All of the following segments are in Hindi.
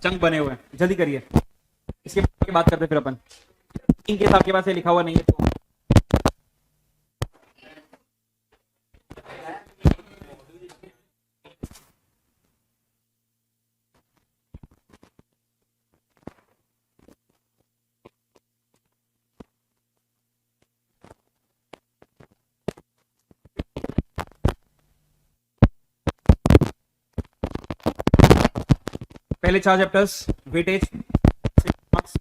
चंक बने हुए हैं, जल्दी करिए, इसके बाद की बात करते फिर अपन। इनके साथ के पास ये लिखा हुआ नहीं है तो पहले 4 चैप्टर्स वेटेज 6 मार्क्स,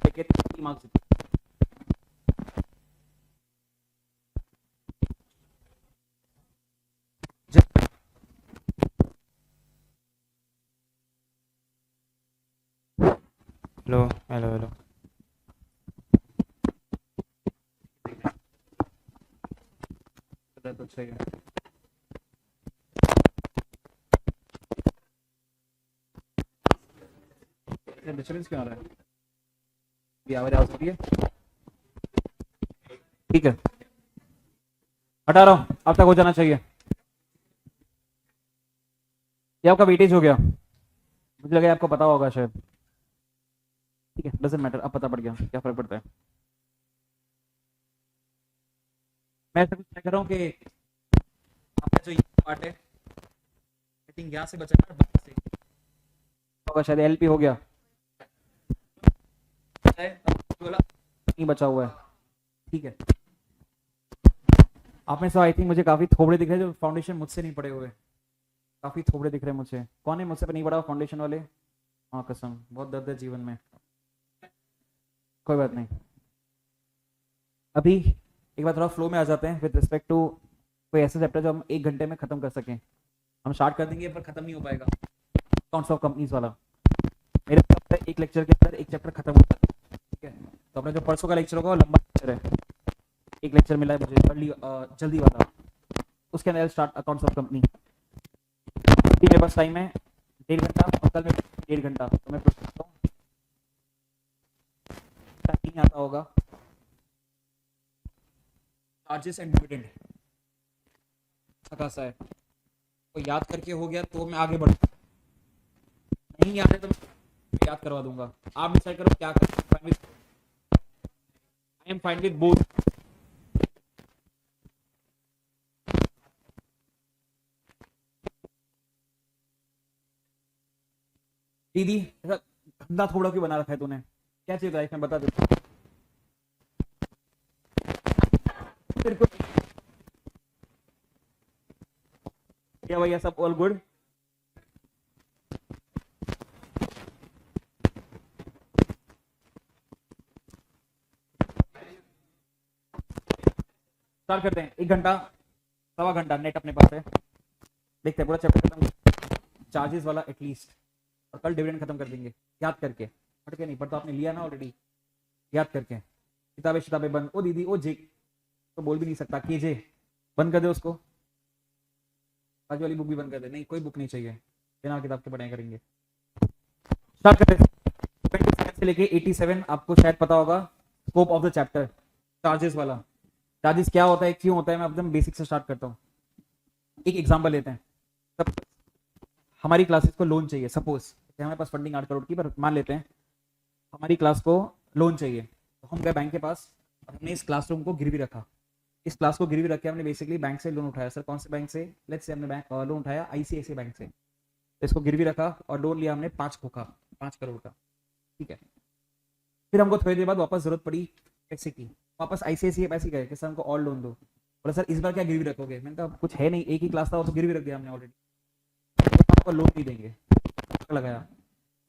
लेके 3 मार्क्स। हेलो हेलो हेलो, तो सही है। डिस्टर्बेंस क्यों आ रहा है? भी आवाज आ रही है? ठीक है, हटा रहा हूं, अब तक हो जाना चाहिए। ये आपका वेटेज हो गया, मुझे लगा आपको पता होगा शायद। ठीक है, डजंट मैटर, अब पता पड़ गया, क्या फर्क पड़ता है। मैं ऐसा कुछ कह रहा हूँ कि आपका जो ये पार्ट है, आई थिंक यहाँ से बचा है, से होगा शायद, एलपी हो गया नहीं बचा हुआ है। ठीक है, आप में से आई थिंक मुझे काफी थोबड़े दिख रहे हैं जो फाउंडेशन मुझसे नहीं पड़े हुए, काफी थोबड़े दिख रहे हैं मुझे। कौन है मुझसे नहीं पड़ा फाउंडेशन वाले? हाँ कसम, बहुत दर्द है जीवन में। कोई बात नहीं, अभी एक बार थोड़ा फ्लो में आ जाते हैं विद रिस्पेक्ट टू कोई ऐसा चैप्टर जो हम 1 घंटे में खत्म कर सकें। हम स्टार्ट कर देंगे पर खत्म नहीं हो पाएगा, अकाउंट्स ऑफ कंपनीज वाला। मेरे एक लेक्चर के अंदर एक चैप्टर खत्म होता है, ठीक है। तो अपना जो परसों का लेक्चर होगा वो लंबा लेक्चर है, एक लेक्चर मिला है मुझे जल्दी वाला, उसके अंदर स्टार्ट अकाउंट्स ऑफ कंपनी। मेरे पास टाइम है 1.5 घंटा और कल में 1.5 घंटा, तो मैं पूछ सकता हूँ नहीं आता होगा। चार्जेस एंड डिविडेंड खासा है, तो याद करके हो गया तो मैं आगे बढ़ूँ, नहीं याद है तो मैं याद करवा दूंगा। आप डिसाइड करो क्या करें। I am fine with both. दीदी ऐसा गंदा थोड़ा क्यों बना रखा है तूने? क्या चाहिए लाइफ में बता दे तेरे को। क्या भैया, सब ऑल गुड? स्टार्ट करते हैं। 1 घंटा 1.25 घंटा नेट अपने पास है, देखते हैं पूरा चैप्टर खत्म, चार्जेस वाला एटलीस्ट, और कल डिविडेंड खत्म कर देंगे याद करके। हट के नहीं, पर तो आपने लिया ना ऑलरेडी, याद करके। किताबें बंद। ओ दीदी, ओ जे तो बोल भी नहीं सकता, के जे बंद कर दे उसको, आज वाली बुक भी बंद कर दे। नहीं, कोई बुक नहीं चाहिए, बिना किताब के पढ़ाई करेंगे। स्टार्ट करते हैं से लेके 87, आपको शायद पता होगा scope of the chapter, charges वाला। चार्जेस क्या होता है, क्यों होता है, मैं एकदम बेसिक से स्टार्ट करता हूँ। एक एग्जांपल लेते हैं, सब हमारी क्लासेस को लोन चाहिए, सपोज हमारे पास फंडिंग 8 करोड़ की, पर मान लेते हैं हमारी क्लास को लोन चाहिए, तो हम गए बैंक के पास और हमने इस क्लासरूम को गिरवी रखा। इस क्लास को गिरवी रख के हमने बेसिकली बैंक से लोन उठाया। सर कौन से बैंक से? लेट्स से हमने बैंक लोन उठाया आईसीआईसीआई बैंक से, तो इसको गिरवी रखा और लोन लिया हमने 5 करोड़ का, ठीक है। फिर हमको थोड़ी देर बाद वापस जरूरत पड़ी पैसे की, वापस आईसीआईसीआई पैसे गए कि सर हमको और लोन दो। बोला सर इस बार क्या गिरवी रखोगे? मैंने कहा कुछ है नहीं, एक ही क्लास था, वो तो गिरवी रख दिया हमने ऑलरेडी, आपको लोन नहीं देंगे। लगाया,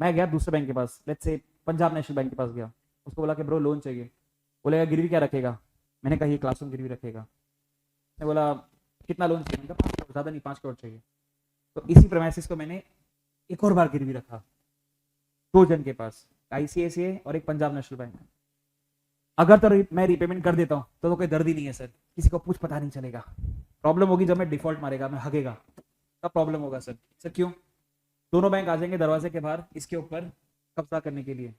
मैं गया दूसरे बैंक के पास, let's say Punjab national bank के पास गया, उसको बोला कि ब्रो लोन चाहिए। बोलेगा गिरवी क्या रखेगा? मैंने कहा ये क्लासरूम गिरवी रखेगा। मैं बोला कितना लोन चाहिए? मैंने कहा 5 करोड़, ज़्यादा नहीं 5 करोड़ चाहिए। तो इसी प्रेमाइसिस को मैंने एक और बार गिरवी रखा 2 जन के पास, आईसीआईसीआई और एक पंजाब नेशनल बैंक। अगर तो मैं रिपेमेंट कर देता हूँ तो कोई दर्द ही नहीं है सर, किसी को कुछ पता नहीं चलेगा। प्रॉब्लम होगी जब मैं डिफॉल्ट मारेगा, मैं हगेगा, तब प्रॉब्लम होगा सर। सर क्यों? दोनों बैंक आ जाएंगे दरवाजे के बाहर इसके ऊपर कब्जा करने के लिए,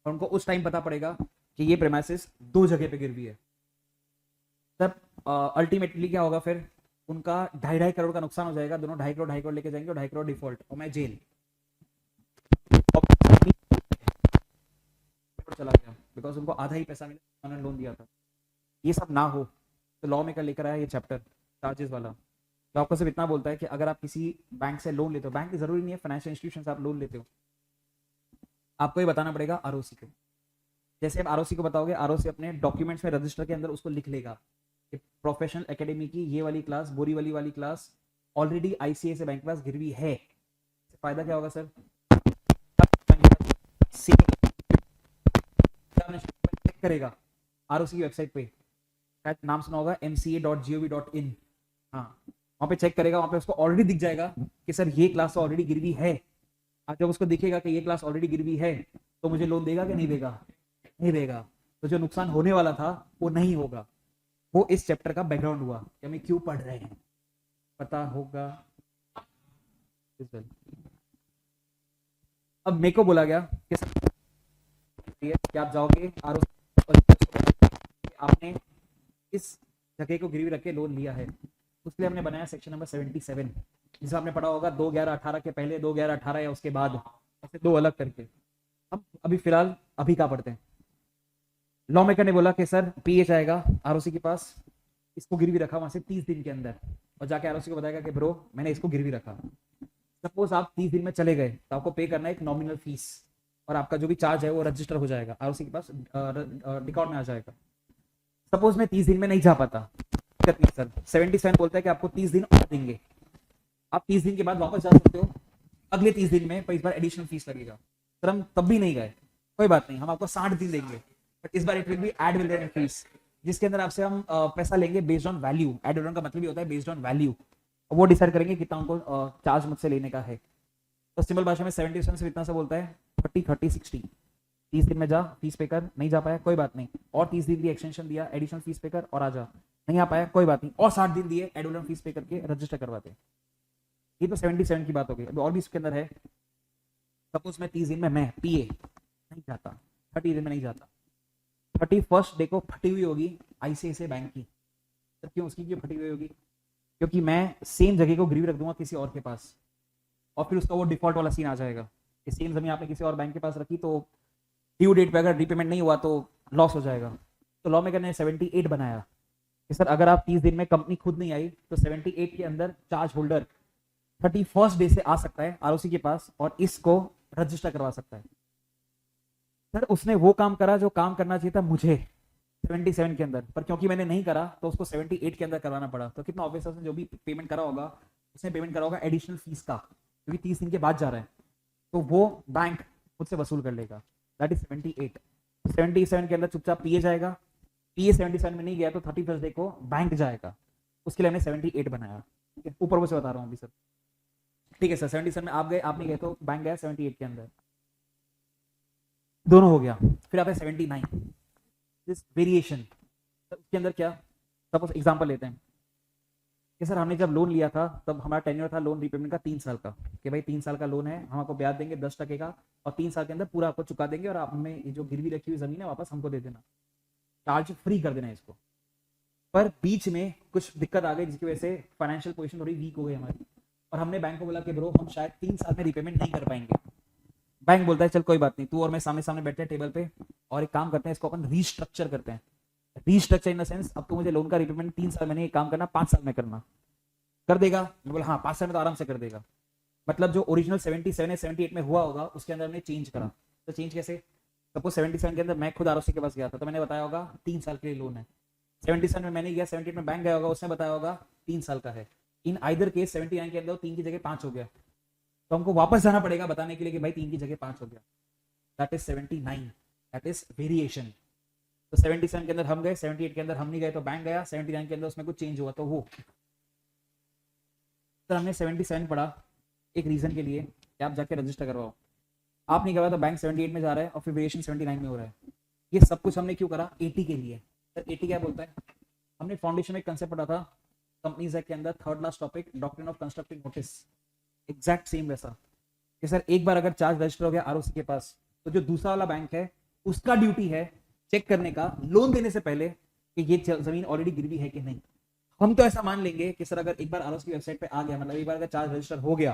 और उनको उस टाइम पता पड़ेगा कि ये प्रेमाइसिस 2 जगह पे गिरवी है। सर अल्टीमेटली क्या होगा फिर, उनका 2.5 करोड़ का नुकसान हो जाएगा, दोनों 2.5 करोड़ लेके जाएंगे और 2.5 करोड़ डिफॉल्ट और मैं जेल चला गया बिकॉज उनको आधा ही पैसा मिला, उन्होंने लोन दिया था। ये सब ना हो तो लॉ में कर लेकर आया ये चैप्टर चार्जेस वाला। तो आपको सिर्फ इतना बोलता है कि अगर आप किसी बैंक से लोन लेते हो, बैंक जरूरी नहीं है, फाइनेंशियल इंस्टीट्यूशन से आप लोन लेते हो, आपको ये बताना पड़ेगा आरओसी को। जैसे आप आरओसी को बताओगे, आरओसी अपने डॉक्यूमेंट्स में रजिस्टर के अंदर उसको लिख लेगा कि प्रोफेशनल एकेडमी की ये वाली क्लास, बोरीवली वाली क्लास ऑलरेडी आईसीआईसीआई बैंक के पास गिरवी है। फायदा क्या होगा सर, चेक करेगा आरओसी की वेबसाइट पे, शायद नाम सुना होगा mca.gov.in, हाँ वहां पे चेक करेगा, वहां पे उसको ऑलरेडी दिख जाएगा कि सर ये क्लास तो ऑलरेडी गिरवी है। अब जब उसको दिखेगा कि ये क्लास ऑलरेडी गिरवी है तो मुझे लोन देगा कि नहीं देगा, नहीं देगा। तो जो नुकसान होने वाला था वो नहीं होगा। वो इस चैप्टर का बैकग्राउंड हुआ कि हमें क्यों पढ़ रहे हैं, पता होगा। अब मेरे को बोला गया कि आप जाओगे आपने इस जगह को गिरवी रख के लोन लिया है, उसके लिए हमने बनाया सेक्शन नंबर 77, जिसे आपने पढ़ा होगा 2/11/18 के पहले, 2/11/18 या उसके बाद, ऐसे दो अलग करके। हम अभी फिलहाल अभी क्या पढ़ते हैं। लॉ मेकर ने बोला कि सर पीएच आएगा आरओसी के पास, इसको गिरवी रखा वहां से 30 दिन के अंदर, और जाके आरओसी को बताएगा कि ब्रो मैंने इसको गिरवी रखा। सपोज आप 30 दिन में चले गए तो आपको पे करना है एक नॉमिनल फीस, और आपका जो भी चार्ज है वो रजिस्टर हो जाएगा आरओसी के पास, रिकॉर्ड में आ जाएगा। सपोज मैं 30 दिन में नहीं जा पाता, सर 77 बोलता है कि आपको 30 दिन और देंगे, आप 30 दिन के बाद वापस जा सकते हो, अगले 30 दिन में पर इस बार एडिशनल फीस लगेगा। सर हम तब भी नहीं गए, कोई बात नहीं, हम आपको 60 दिन देंगे, बट इस बार it will be add value fees, जिसके अंदर आपसे हम पैसा लेंगे based on value. Add value का मतलब ही होता है बेस्ड ऑन वैल्यू, वो डिसाइड करेंगे कितना उनको चार्ज मुझसे लेने का है। तो सिंपल भाषा में 77 से इतना सा बोलता है 30-30-60, 30 दिन में जा, फीस पे कर, नहीं जा पाया कोई बात नहीं, और 30 दिन दिया एक्सटेंशन दिया, एडिशनल फीस पे कर और आ जा, नहीं आ पाया कोई बात नहीं, और 60 दिन दिए एडवांस फीस पे करके रजिस्टर करवाते। ये तो 77 की बात हो गई। अभी और भी इसके अंदर है, सपोज मैं 30 दिन में मैं पीए नहीं जाता, 30 दिन में नहीं जाता, 31st डे को फटी हुई होगी आईसीआईसीआई बैंक की। तो क्यों उसकी क्यों फटी हुई होगी, क्योंकि मैं सेम जगह को गिरवी रख दूंगा किसी और के पास, और फिर उसका वो डिफॉल्ट वाला सीन आ जाएगा कि सेम जमीन आपने किसी और बैंक के पास रखी, तो ड्यू डेट पे अगर रीपेमेंट नहीं हुआ तो लॉस हो जाएगा। तो लॉ मेकर ने 78 बनाया कि सर अगर आप 30 दिन में कंपनी खुद नहीं आई तो 78 के अंदर चार्ज होल्डर 31st डे से आ सकता है आरओसी के पास और इसको रजिस्टर करवा सकता है। सर उसने वो काम करा जो काम करना चाहिए था मुझे 77 के अंदर, पर क्योंकि मैंने नहीं करा तो उसको 78 के अंदर करवाना पड़ा। तो कितना ऑब्वियस है, जो भी पेमेंट करा होगा उसने पेमेंट करा होगा एडिशनल फीस का, क्योंकि 30 दिन के बाद जा रहा है, तो वो बैंक खुद से वसूल कर लेगा। That is 78। 77 के अंदर चुपचाप पीए जाएगा, पीए 77 में नहीं गया तो 31st डे को बैंक जाएगा, उसके लिए हमने 78 बनाया। ठीक है, ऊपर से बता रहा हूँ अभी सर। ठीक है सर, 77 में आप गए, आप नहीं गए तो बैंक गया 78 के अंदर, दोनों हो गया। फिर आता है 79 दिस वेरिएशन। उसके अंदर क्या, सपोज एग्जांपल लेते हैं कि सर हमने जब लोन लिया था तब हमारा टेन्योर था लोन रिपेमेंट का 3 साल का, कि भाई 3 साल का लोन है, हम आपको ब्याज देंगे 10% का और 3 साल के अंदर पूरा आपको चुका देंगे और आप हमें ये जो गिरवी रखी हुई जमीन है वापस हमको दे देना, चार्ज फ्री कर देना इसको। पर बीच में कुछ दिक्कत आ गई जिसकी वजह से फाइनेंशियल पोजीशन थोड़ी वीक हो गई हमारी, और हमने बैंक को बोला कि ब्रो हम शायद 3 साल में रिपेमेंट नहीं कर पाएंगे। बैंक बोलता है चल कोई बात नहीं, तू और मैं सामने सामने बैठते हैं टेबल पे और एक काम करते हैं, इसको अपन रीस्ट्रक्चर करते हैं। रीस्ट्रक्चर इन द सेंस, अब तू मुझे लोन का रिपेमेंट 3 साल में नहीं, काम करना 5 साल में करना, कर देगा? मैं बोला हाँ 5 साल में तो आराम से कर देगा। मतलब जो ओरिजिनल 77 या 78 में हुआ होगा उसके अंदर हमने चेंज करा। तो चेंज कैसे, सपोज 77 के अंदर मैं खुद आरओसी के पास गया था तो मैंने बताया होगा 3 साल के लिए लोन है, 77 में मैंने गया, 78 में बैंक गया होगा, उसने बताया होगा 3 साल का है। इन आइदर केस 79 के अंदर 3 की जगह 5 हो गया, तो हमको वापस जाना पड़ेगा बताने के लिए कि भाई 3 की जगह 5 हो गया। That is 79, that is variation. तो 77 के अंदर हम गए, 78 के अंदर हम नहीं गए तो बैंक गया, 79 के अंदर उसमें कुछ चेंज हुआ तो वो। तो हमने 77 पढ़ा एक रीजन के लिए कि आप जाके रजिस्टर करवाओ, आप नहीं करवाया तो बैंक 78 में जा रहा है और फिर वेरिएशन 79 में हो रहा है। ये सब कुछ हमने क्यों करा? 80 के लिए। सर 80 क्या बोलता है? हमने फाउंडेशन में एक कंसेप्ट पढ़ा था कंपनीज एक्ट के अंदर, third last topic, doctrine of constructive notice, exact same वैसा कि सर एक बार अगर चार्ज रजिस्टर हो गया आरओसी के पास तो जो दूसरा वाला बैंक है उसका ड्यूटी है चेक करने का लोन देने से पहले कि ये जमीन ऑलरेडी गिरवी है कि नहीं। हम तो ऐसा मान लेंगे कि सर अगर एक बार आरओसी की वेबसाइट पे आ गया, मतलब एक बार अगर चार्ज रजिस्टर हो गया,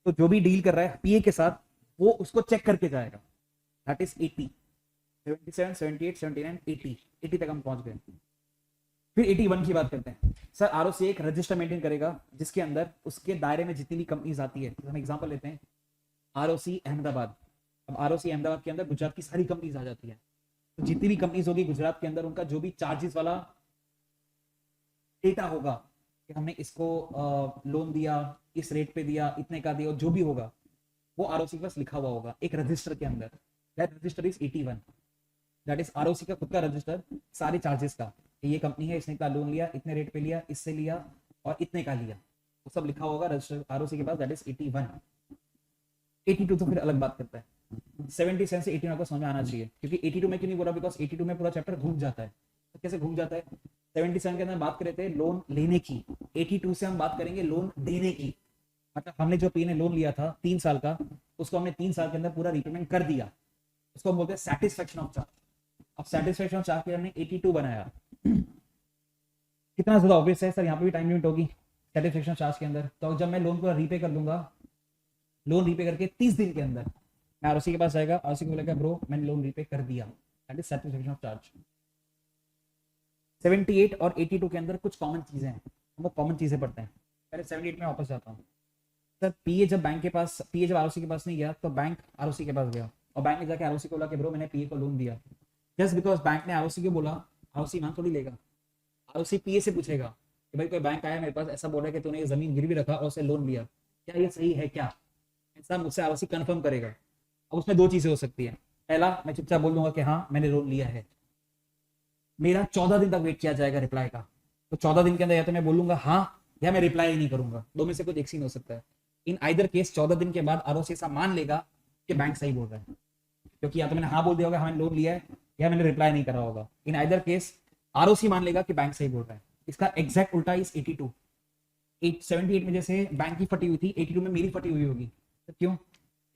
तो जो भी डील कर रहा है पीए के साथ वो उसको चेक करके जाएगा। दैट इज 80, 77, 78, 79, 80, 80 तक हम पहुंच गए। फिर 81 की बात करते हैं। सर आरओसी एक रजिस्टर मेंटेन करेगा जिसके अंदर उसके दायरे में जितनी भी कंपनीज आती है, तो हम एग्जांपल लेते हैं आरओसी अहमदाबाद। अब आरओसी अहमदाबाद के अंदर गुजरात की सारी कंपनीज आ जाती है, तो जितनी भी कंपनीज होगी गुजरात के अंदर, उनका जो भी चार्जेस वाला डेटा होगा कि हमने इसको लोन दिया, इस रेट पे दिया, इतने का दिया, जो भी होगा वो आरओसी के पास लिखा हुआ होगा एक रजिस्टर के अंदर। That register is 81। That is ROC का खुद का रजिस्टर सारे चार्जेस का, ये कंपनी है, इसने इतना लोन लिया, इतने रेट पे लिया, इससे लिया और इतने का लिया, वो सब लिखा होगा रजिस्टर आरओसी के पास। That is 81। 82 तो फिर अलग बात करता है। 77 से 81 आपको समझ में आना चाहिए, क्योंकि 82 में क्यों नहीं बोला, बिकॉज 82 में पूरा चैप्टर घूम जाता है। तो कैसे घूम जाता है? 77 के अंदर बात कर रहे थे लोन लेने की, 82 से हम बात करेंगे लोन देने की। मतलब हमने जो पी ने लोन लिया था 3 साल का, उसको हमने 3 साल के अंदर पूरा रिपेमेंट कर दिया, उसको हम बोलते हैं सेटिस्फेक्शन ऑफ चार्ज। अब सेटिस्फेक्शन ऑफ चार्ज के हमने 82 बनाया। कितना ज्यादा ऑब्वियस है सर, यहाँ पे भी टाइम लिमिट होगी सेटिस्फेक्शन ऑफ चार्ज के अंदर। तो जब मैं लोन पूरा रीपे कर दूंगा, लोन रीपे करके 30 दिन के अंदर मैं आरओसी के पास जाएगा, आरओसी को बोलेगा ब्रो मैंने लोन रीपे कर दिया, that is satisfaction of charge. 78 और 82 के अंदर कुछ कॉमन चीजें हैं, हम वो कॉमन चीजें पढ़ते हैं। पहले 78 में वापस जाता हूँ। सर पीए जब बैंक के पास, पीए जब आरओसी के पास नहीं गया तो बैंक आरओसी के पास गया, और बैंक ने जाके आरओसी को बोला कि ब्रो मैंने पीए को लोन दिया। जस्ट बिकॉज बैंक ने आरओसी को बोला, आरओसी मान थोड़ी लेगा, आरओसी पीए से पूछेगा कि भाई कोई बैंक आया मेरे पास ऐसा बोल रहा है कि तूने ये जमीन गिरवी रखा और उसे लोन लिया, क्या ये सही है क्या, ऐसा मुझसे आरओसी कंफर्म करेगा। अब उसमें दो चीजें हो सकती है, पहला मैं चुपचाप बोल दूंगा कि हाँ मैंने लोन लिया है, मेरा 14 दिन तक वेट किया जाएगा रिप्लाई का। तो 14 दिन के अंदर या तो मैं बोलूंगा हाँ, या मैं रिप्लाई ही नहीं करूंगा, दो में से कुछ एक सीन हो सकता है। इन आइदर केस 14 दिन के बाद आरओसी ऐसा मान लेगा कि बैंक सही बोल रहा है, क्योंकि या तो मैंने हाँ बोल दिया होगा हाँ मैंने लोन लिया है, या मैंने रिप्लाई नहीं करा होगा। इन आइदर केस आरओसी मान लेगा कि बैंक सही बोल रहा है। इसका एग्जैक्ट उल्टा इस 82, 78 में जैसे बैंक की फटी हुई थी, 82 में मेरी फटी हुई होगी। तो क्यों?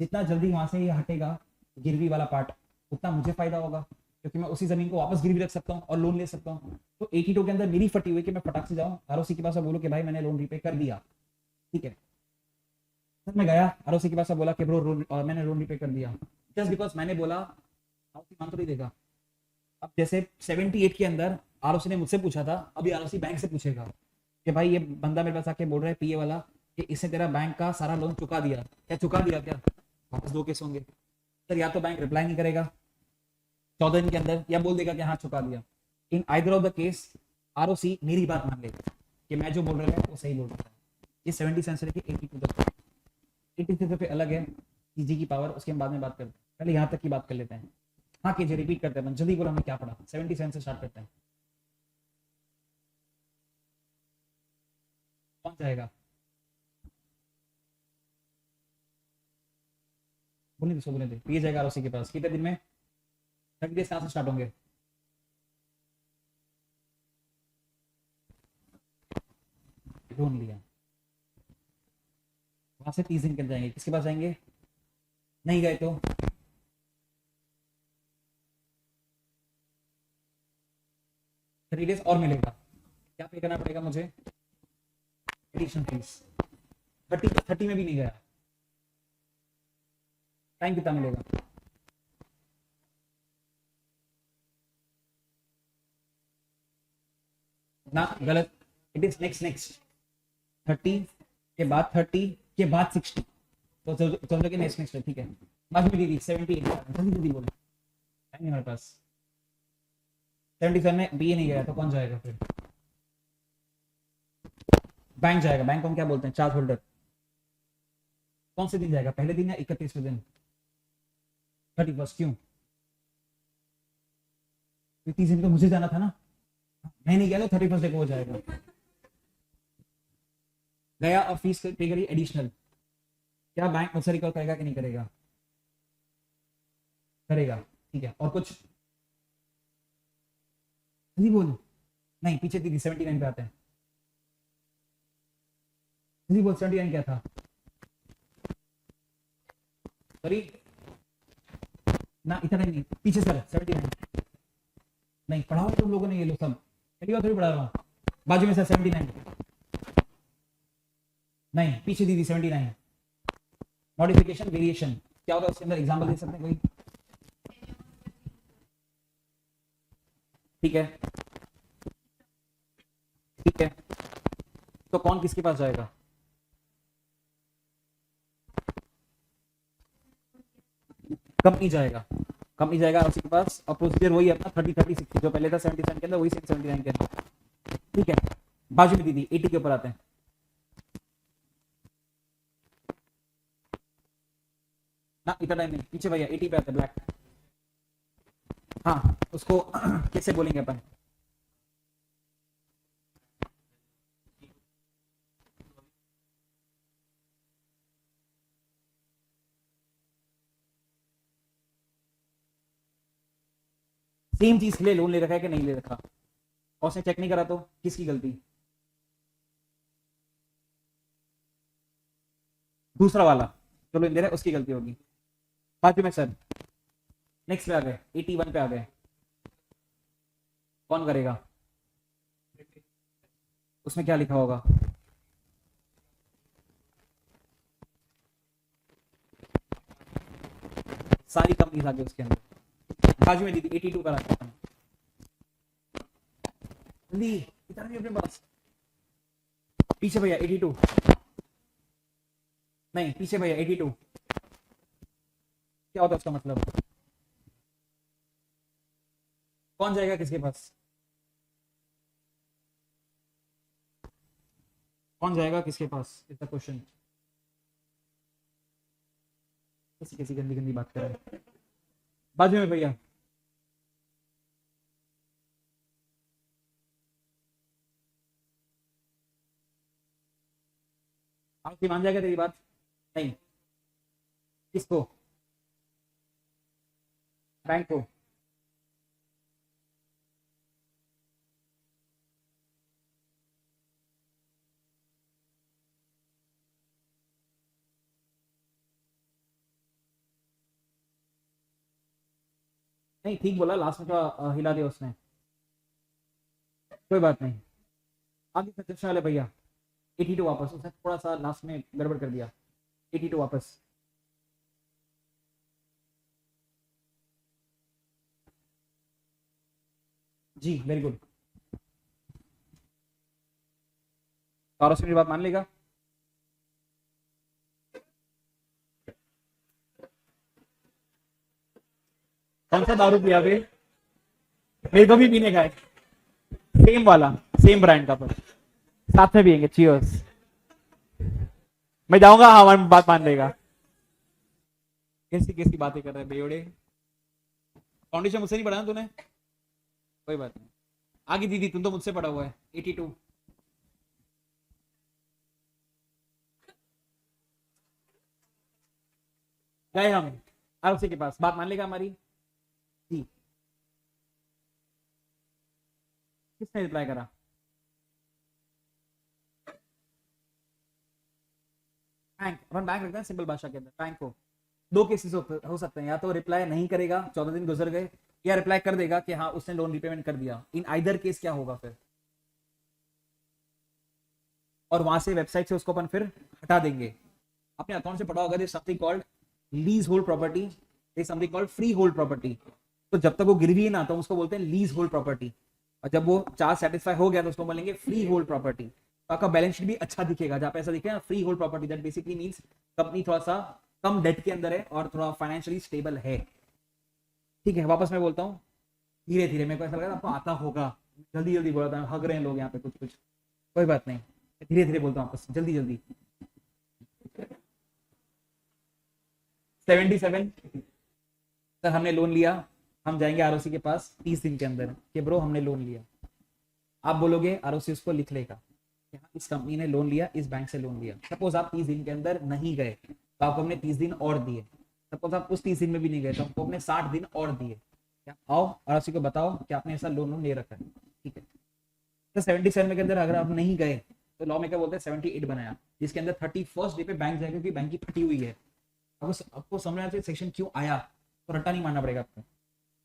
जितना जल्दी वहां से ये हटेगा गिरवी वाला पार्ट, उतना मुझे फायदा होगा, क्योंकि मैं उसी जमीन को वापस गिरवी रख सकता हूँ और लोन ले सकता हूँ। तो 82 के अंदर मेरी फटी हुई कि मैं फटाक से जाऊँ आरओसी के पास और बोलूँ कि भाई मैंने लोन रीपे कर दिया, ठीक है। सर मैं गया आरओसी के पास और बोला कि ब्रो मैंने लोन रीपे कर दिया, जस्ट बिकॉज मैंने बोला, आरओसी मान तो नहीं देगा। अब जैसे 78 के अंदर आरओसी ने मुझसे पूछा था, अभी आरओसी बैंक से पूछेगा कि भाई ये बंदा मेरे पास आके बोल रहा है पीए वाला कि इसने तेरा बैंक का सारा लोन चुका दिया, क्या चुका दिया क्या? वापस दो केस होंगे सर, या तो बैंक रिप्लाई नहीं करेगा 14 दिन के अंदर, या बोल देगा कि हाँ चुका दिया। इन either of the case ROC मेरी बात मान लेगा कि मैं जो बोल रहा है वो सही बोल रहा है। ये 77 से लेके 82 तक, 83 से फिर अलग है जी की पावर, उसके हम बाद में बात करते हैं, पहले यहाँ तक की बात कर लेते हैं। हाँ कीजिए, रिपीट करते हैं, जल्दी बोलो हमने क्या पढ़ा। 77 से स्टार्ट करते हैं, कौन जाएगा? बोलने दो, बोलने दे, ये जाएगा आरओसी के पास कितने दिन में? 30 डेज कहाँ से स्टार्ट होंगे? लोन लिया, वहां से 30 दिन कर जाएंगे, किसके पास जाएंगे? नहीं गए तो 3 डेज और मिलेगा, क्या पे करना पड़ेगा मुझे? Additional fees. 30 में भी नहीं गया, टाइम कितना मिलेगा? ना गलत, इट इज नेक्स्ट 30 के बाद 30 के बाद 60, तो समझो कि नेक्स्ट है, ठीक है। बाकी में दीदी 78 जल्दी बोलो, टाइम नहीं हमारे पास। 77 में बी नहीं गया तो कौन जाएगा फिर? बैंक जाएगा। बैंक को हम क्या बोलते हैं? Charge holder. कौन से दिन जाएगा, पहले दिन या 31वें दिन? 31। क्यों? 30 दिन तो मुझे जाना था ना, मैं नहीं गया तो 31 को हो जाएगा। गया और फीस पे करी एडिशनल, क्या बैंक मुझसे रिकवर करेगा कि नहीं करेगा? करेगा, ठीक है। और कुछ नहीं बोल, नहीं पीछे दीदी 79 पे आते हैं। दीदी बोल 79 क्या था? सॉरी ना, इतना नहीं, पीछे सर 79 नहीं पढ़ाओ तुम लोगों ने, ये लो सब थोड़ी बढ़ा रहा हूँ, बाजू में सर 79, नहीं पीछे दी थी 79। मॉडिफिकेशन वेरिएशन क्या होता है उसके अंदर, एग्जांपल दे सकते हैं कोई? ठीक है ठीक है, तो कौन किसके पास जाएगा? कंपनी जाएगा, कंपनी जाएगा उसी के पास, और प्रोसीजर वही है अपना 30-30-60 जो पहले था 77 के अंदर, वही 79 के अंदर। ठीक है, बाजू में दीदी 80 के ऊपर आते हैं। ना इतना टाइम नहीं, पीछे भैया 80 पे आते हैं ब्लैक। हाँ उसको कैसे बोलेंगे अपन? सेम चीज के लिए लोन ले रखा है कि नहीं ले रखा, और उसने चेक नहीं करा तो किसकी गलती? दूसरा वाला जो लोन दे रहा है उसकी गलती होगी। बाजू में सर नेक्स्ट पे आ गए, 81 पे आ गए, कौन करेगा? उसमें क्या लिखा होगा? सारी कंपनी आगे उसके अंदर। बाजू में दीदी 82 का रखा है, जल्दी इतना भी अपने पास। पीछे भैया 82, नहीं पीछे भैया 82, क्या होता है उसका मतलब? कौन जाएगा किसके पास? कौन जाएगा किसके पास इज द क्वेश्चन। किसी किसी गंदी गंदी बात कर रहे हैं। बाजू में भैया आप मान जाएगा तेरी बात? नहीं, किसको? बैंक को? नहीं ठीक बोला, लास्ट में तो हिला दिया उसने, कोई बात नहीं। आगे सजेशन वाले भैया 82 वापस, उसने थोड़ा सा लास्ट में गड़बड़ कर दिया, 82 वापस। जी वेरी गुड, और उसमें मेरी बात मान लेगा? कौन सा दारू पिया बे? मेरे को भी पीने का है, सेम वाला, सेम ब्रांड का, पर साथ में पियेंगे। चीयर्स। मैं जाऊंगा, हाँ बात मान लेगा। कैसी कैसी बातें कर रहे हैं बेवड़े, फाउंडेशन मुझसे नहीं पढ़ा ना तूने, कोई बात नहीं। आगे दीदी तुम तो मुझसे पढ़ा हुआ है 82। गए हम आरओसी के पास, बात मान लेगा हमारी? जी, किसने रिप्लाई करा? बैंक, अपन बैंक रखते हैं सिंपल भाषा के अंदर, बैंक को दो केसेस हो सकते हैं, या तो रिप्लाई नहीं करेगा 14 दिन गुजर गए, या रिप्लाई कर देगा कि हाँ उसने लोन रिपेमेंट कर दिया। इन आइदर केस क्या होगा फिर? और वहां से वेबसाइट से उसको अपन फिर हटा देंगे। अपने अकाउंट से पढ़ा होगा, something called lease hold property, something called free hold property. तो जब तक वो गिरवी है ना तो उसको बोलते हैं लीज होल्ड प्रॉपर्टी, और जब वो चार्ज सेटिस्फाई हो गया तो उसको बोलेंगे फ्री होल्ड प्रॉपर्टी। तो आपका बैलेंस शीट भी अच्छा दिखेगा, जहां पे ऐसा दिखेगा free hold property, that basically means company थोड़ा सा कम डेट के अंदर है और थोड़ा फाइनेंशियली स्टेबल है। ठीक है, वापस मैं बोलता हूँ धीरे धीरे, मेरे को ऐसा लगा आपको आता होगा, जल्दी जल्दी बोला था, हग रहे हैं लोग यहाँ पे कुछ कुछ, कोई बात नहीं, धीरे धीरे बोलता हूँ, आपस जल्दी जल्दी। 77 सर हमने लोन लिया, हम जाएंगे आरओसी के पास 30 दिन के अंदर कि ब्रो हमने लोन लिया। आप बोलोगे, आरओसी उसको लिख लेगा इस कंपनी ने लोन लिया, इस बैंक से लोन लिया। सपोज आप 30 दिन के अंदर नहीं गए तो आपको हमने 30 दिन और दिए। सपोज आप उस 30 दिन में भी नहीं गए तो आपको हमने 60 दिन और दिए। क्या आओ आरओसी को बताओ कि आपने ऐसा लोन ले रखा है, ठीक है। तो 77 के अंदर अगर आप नहीं गए तो लॉ में क्या बोलते हैं 78 बनाया, जिसके अंदर 31st डे पे बैंक जाएगा क्योंकि बैंक की फटी हुई है। आपको समझ में सेक्शन क्यों आया, तो रट्टा नहीं मारना पड़ेगा आपको।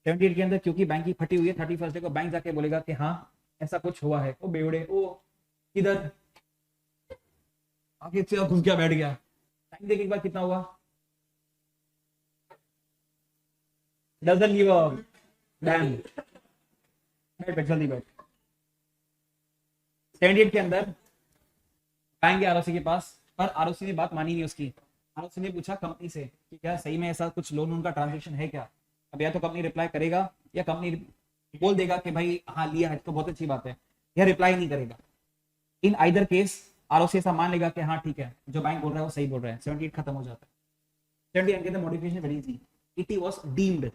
78 के अंदर क्योंकि बैंक की फटी हुई है, 31st डे को बैंक जाके बोलेगा कि हाँ ऐसा कुछ हुआ है, ओ बेवड़े, ओ किधर आगे से घुस गया, बैठ गया। टाइम देख एक बार कितना हुआ, डजंट गिव अ डैम। बैठ बैठ जल्दी बैठ। 78 के अंदर बैंक गया आरओसी के पास, पर आरओसी ने बात मानी नहीं उसकी। आरओसी ने पूछा कंपनी से कि क्या सही में ऐसा कुछ लोन उनका ट्रांजेक्शन है क्या। अब या तो कंपनी रिप्लाई करेगा या कंपनी बोल देगा कि भाई हाँ लिया है, तो बहुत अच्छी बात है, या रिप्लाई नहीं करेगा। इन आइदर केस आरओसी ऐसा मान लेगा कि हाँ ठीक है जो बैंक बोल रहा है वो सही बोल रहा है, 78 खत्म हो जाता है। 78 के अंदर मॉडिफिकेशन बड़ी थी, इट वाज डीम्ड।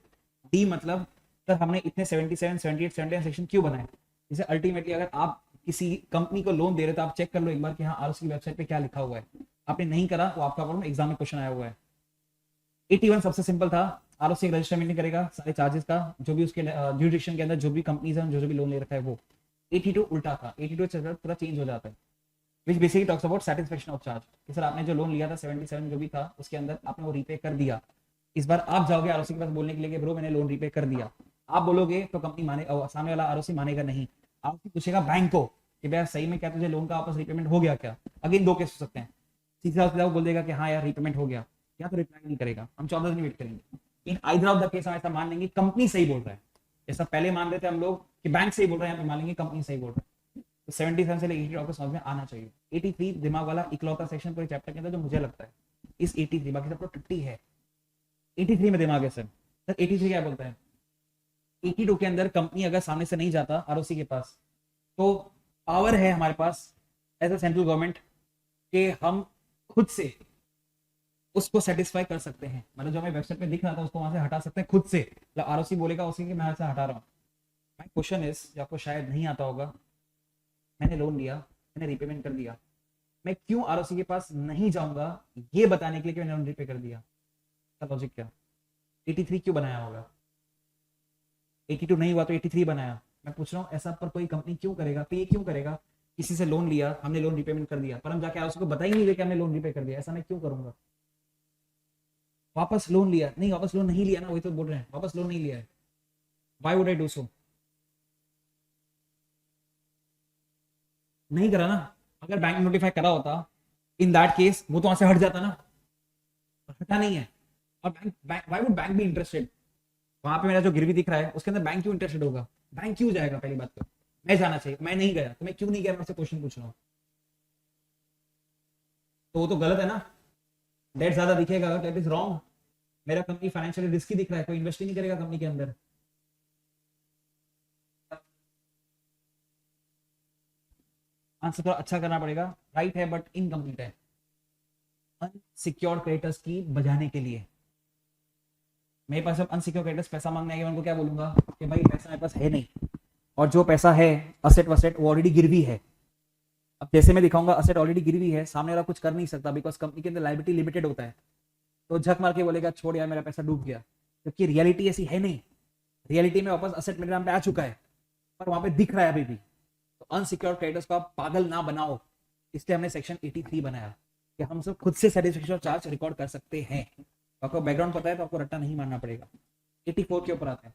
डी मतलब सर हमने इतने 77, 78, 79 सेक्शन क्यों बनाए। जैसे अल्टीमेटली अगर आप किसी कंपनी को लोन दे रहे तो आप चेक कर लो एक बार कि हाँ आरओसी की वेबसाइट पे क्या लिखा हुआ है। आपने नहीं करा वो आपका प्रॉब्लम, एग्जाम में क्वेश्चन आया हुआ है। 81 सबसे सिंपल था, आरओसी एक रजिस्टर मेंटेन करेगा सारे चार्जेस का, जो भी उसके ज्यूरिडिक्शन के अंदर जो भी कंपनीज हैं जो भी लोन ले रखा है वो। 82 उल्टा था, 82 पूरा चेंज हो जाता है, which basically talks about satisfaction of charge, कि सर आपने जो लोन लिया था 77 जो भी था उसके अंदर आपने वो रीपे कर दिया। इस बार आप जाओगे आरओसी के पास बोलने के लिए कि ब्रो मैंने लोन रीपे कर दिया, आप बोलोगे तो कंपनी माने, सामने वाला आरओसी मानेगा नहीं। आरओसी पूछेगा बैंक को कि भैया सही में क्या तुझे लोन का वापस रीपेमेंट हो गया क्या। अगेन दो केस हो सकते हैं, सीधा सीधा वो बोल देगा कि हाँ यार रीपेमेंट हो गया, या तो रिप्लाई नहीं करेगा, हम 14 दिन वेट करेंगे। इन आइदर ऑफ द केस हम ऐसा मान लेंगे कंपनी सही बोल रहा है, जैसा पहले मान रहे थे हम लोग कि बैंक सही बोल रहा है, यहाँ पे मान लेंगे कंपनी सही बोल रहा है। तो 77 से लेकर 80 आपको समझ में आना चाहिए। 83 दिमाग वाला इकलौता सेक्शन पूरे चैप्टर के अंदर जो मुझे लगता है इस 83, बाकी सब तो टट्टी है। 83 में दिमाग है सर। 83 क्या बोलता है, 82 के अंदर कंपनी अगर सामने से नहीं जाता आरओसी के पास तो पावर है हमारे पास एज अ सेंट्रल गवर्नमेंट कि हम खुद से उसको सेटिस्फाई कर सकते हैं। मतलब जो हमें वेबसाइट पे दिख रहा था उसको वहां से हटा सकते हैं खुद से। मतलब आरओसी बोलेगा उसी के मैं से हटा रहा हूँ। माय क्वेश्चन इज, जो आपको शायद नहीं आता होगा, मैंने लोन लिया, मैंने रीपेमेंट कर दिया, मैं क्यों आरओसी के पास नहीं जाऊंगा ये बताने के लिए कि मैंने लोन रीपे कर दिया। लॉजिक क्या, 83 क्यों बनाया होगा, 82 नहीं हुआ तो 83 बनाया। मैं पूछ रहा हूँ ऐसा पर कोई कंपनी क्यों करेगा, पे क्यों करेगा। किसी से लोन लिया, हमने लोन रीपेमेंट कर दिया, पर हम जाके आरओसी को बता ही नहीं दे कि हमने लोन रीपे कर दिया, ऐसा मैं क्यों करूंगा। वापस लोन लिया नहीं, वापस लोन नहीं लिया ना, वही तो बोल रहे हैं, वापस लोन नहीं लिया है, why would I do so. नहीं करा ना, अगर बैंक नोटिफाई करा होता इन दैट केस वो तो वहां से हट जाता ना, हटा नहीं है। और bank why would bank be interested, वहां पे मेरा जो गिरवी दिख रहा है उसके अंदर बैंक क्यों इंटरेस्टेड होगा, बैंक क्यों जाएगा। पहली बात तो मैं जाना चाहिए, मैं नहीं गया तो मैं क्यों नहीं गया, मैं आपसे क्वेश्चन पूछ रहा हूँ। तो वो तो गलत है ना, डेट ज्यादा दिखेगा, डेट इज रॉन्ग। मेरा कंपनी फाइनेंशियली रिस्की दिख रहा है, कोई इन्वेस्ट ही नहीं करेगा कंपनी के अंदर। आंसर थोड़ा अच्छा करना पड़ेगा, राइट है बट इनकम्प्लीट है। अनसिक्योर्ड क्रेडिटर्स की बजाने के लिए मेरे पास जब अनसिक्योर्ड क्रेडिटर्स पैसा मांगने आएंगे, मैं उनको क्या बोलूंगा कि भाई पैसा मेरे पास है नहीं, और जो पैसा है असेट वसेट वो ऑलरेडी गिरवी है। अब जैसे मैं दिखाऊंगा असेट ऑलरेडी गिरवी है, सामने वाला कुछ कर नहीं सकता बिकॉज कंपनी के अंदर लायबिलिटी लिमिटेड होता है, तो झक मार के बोलेगा छोड़ यार मेरा पैसा डूब गया, जबकि रियलिटी ऐसी है नहीं। रियलिटी में वापस असेट मेरे नाम पे आ चुका है, पर वहां पे दिख रहा है अभी भी। तो अनसिक्योर्ड क्रेडिटर्स को आप पागल ना बनाओ, इसलिए हमने सेक्शन 83 बनाया कि हम सब खुद से सेटिस्फेक्शन ऑफ चार्ज रिकॉर्ड कर सकते हैं। आपको बैकग्राउंड पता है तो आपको रट्टा नहीं मारना पड़ेगा। 84 के ऊपर आते हैं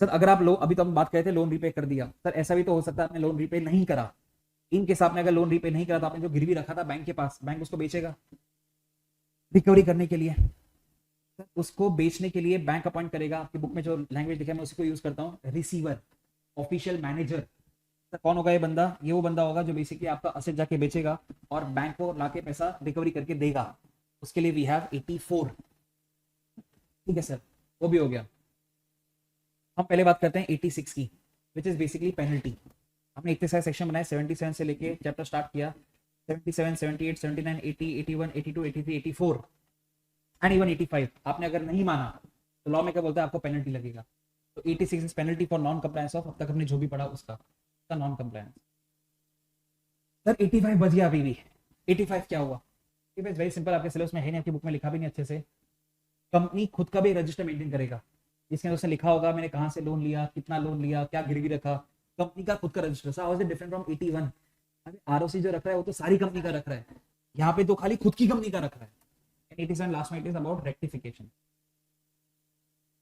सर, अगर आप लोग अभी तो हम बात कर रहे थे लोन रीपे कर दिया, सर ऐसा भी तो हो सकता है आपने लोन रीपे नहीं करा। इन केस आपने अगर लोन रीपे नहीं करा तो आपने जो गिरवी रखा था बैंक के पास, बैंक उसको बेचेगा रिकवरी करने के लिए। सर उसको बेचने के लिए बैंक अपॉइंट करेगा, आपकी बुक में जो लैंग्वेज लिखा है मैं उसी को यूज करता हूँ, रिसीवर, ऑफिशियल मैनेजर। सर कौन होगा ये बंदा, ये वो बंदा होगा जो बेसिकली आपका असेट जाके बेचेगा और बैंक को लाके पैसा रिकवरी करके देगा। उसके लिए वी हैव 84। ठीक है सर, वो भी हो गया। हम पहले बात करते हैं 86 की, विच इज बेसिकली पेनल्टी। हमने इतने सारे सेक्शन बनाए, 77 से लेके चैप्टर स्टार्ट किया, 77, 78, 79, 80, 81, 82, 83, 84 एंड इवन 85। आपने अगर नहीं माना तो लॉ में क्या बोलता है, आपको पेनल्टी लगेगा। तो 86 is penalty for non compliance of, अब तक हमने जो भी पढ़ा उसका नॉन कंप्लायंस। सर 85 बच गया अभी भी। 85 क्या हुआ, वेरी सिंपल, आपके सिलेबस में है नहीं, आपकी बुक में लिखा भी नहीं अच्छे से। कंपनी खुद का भी रजिस्टर मेंटेन करेगा जिसके अंदर उसने लिखा होगा मैंने कहां से लोन लिया, कितना लोन लिया, क्या गिरवी रखा, कंपनी का खुद का register. How is it different from 81। अरे आरओसी जो रख रहा है वो तो सारी कंपनी का रख रहा है, यहाँ पे तो खाली खुद की कंपनी का रख रहा है। एंड 87 लास्ट में इट इज अबाउट रेक्टिफिकेशन।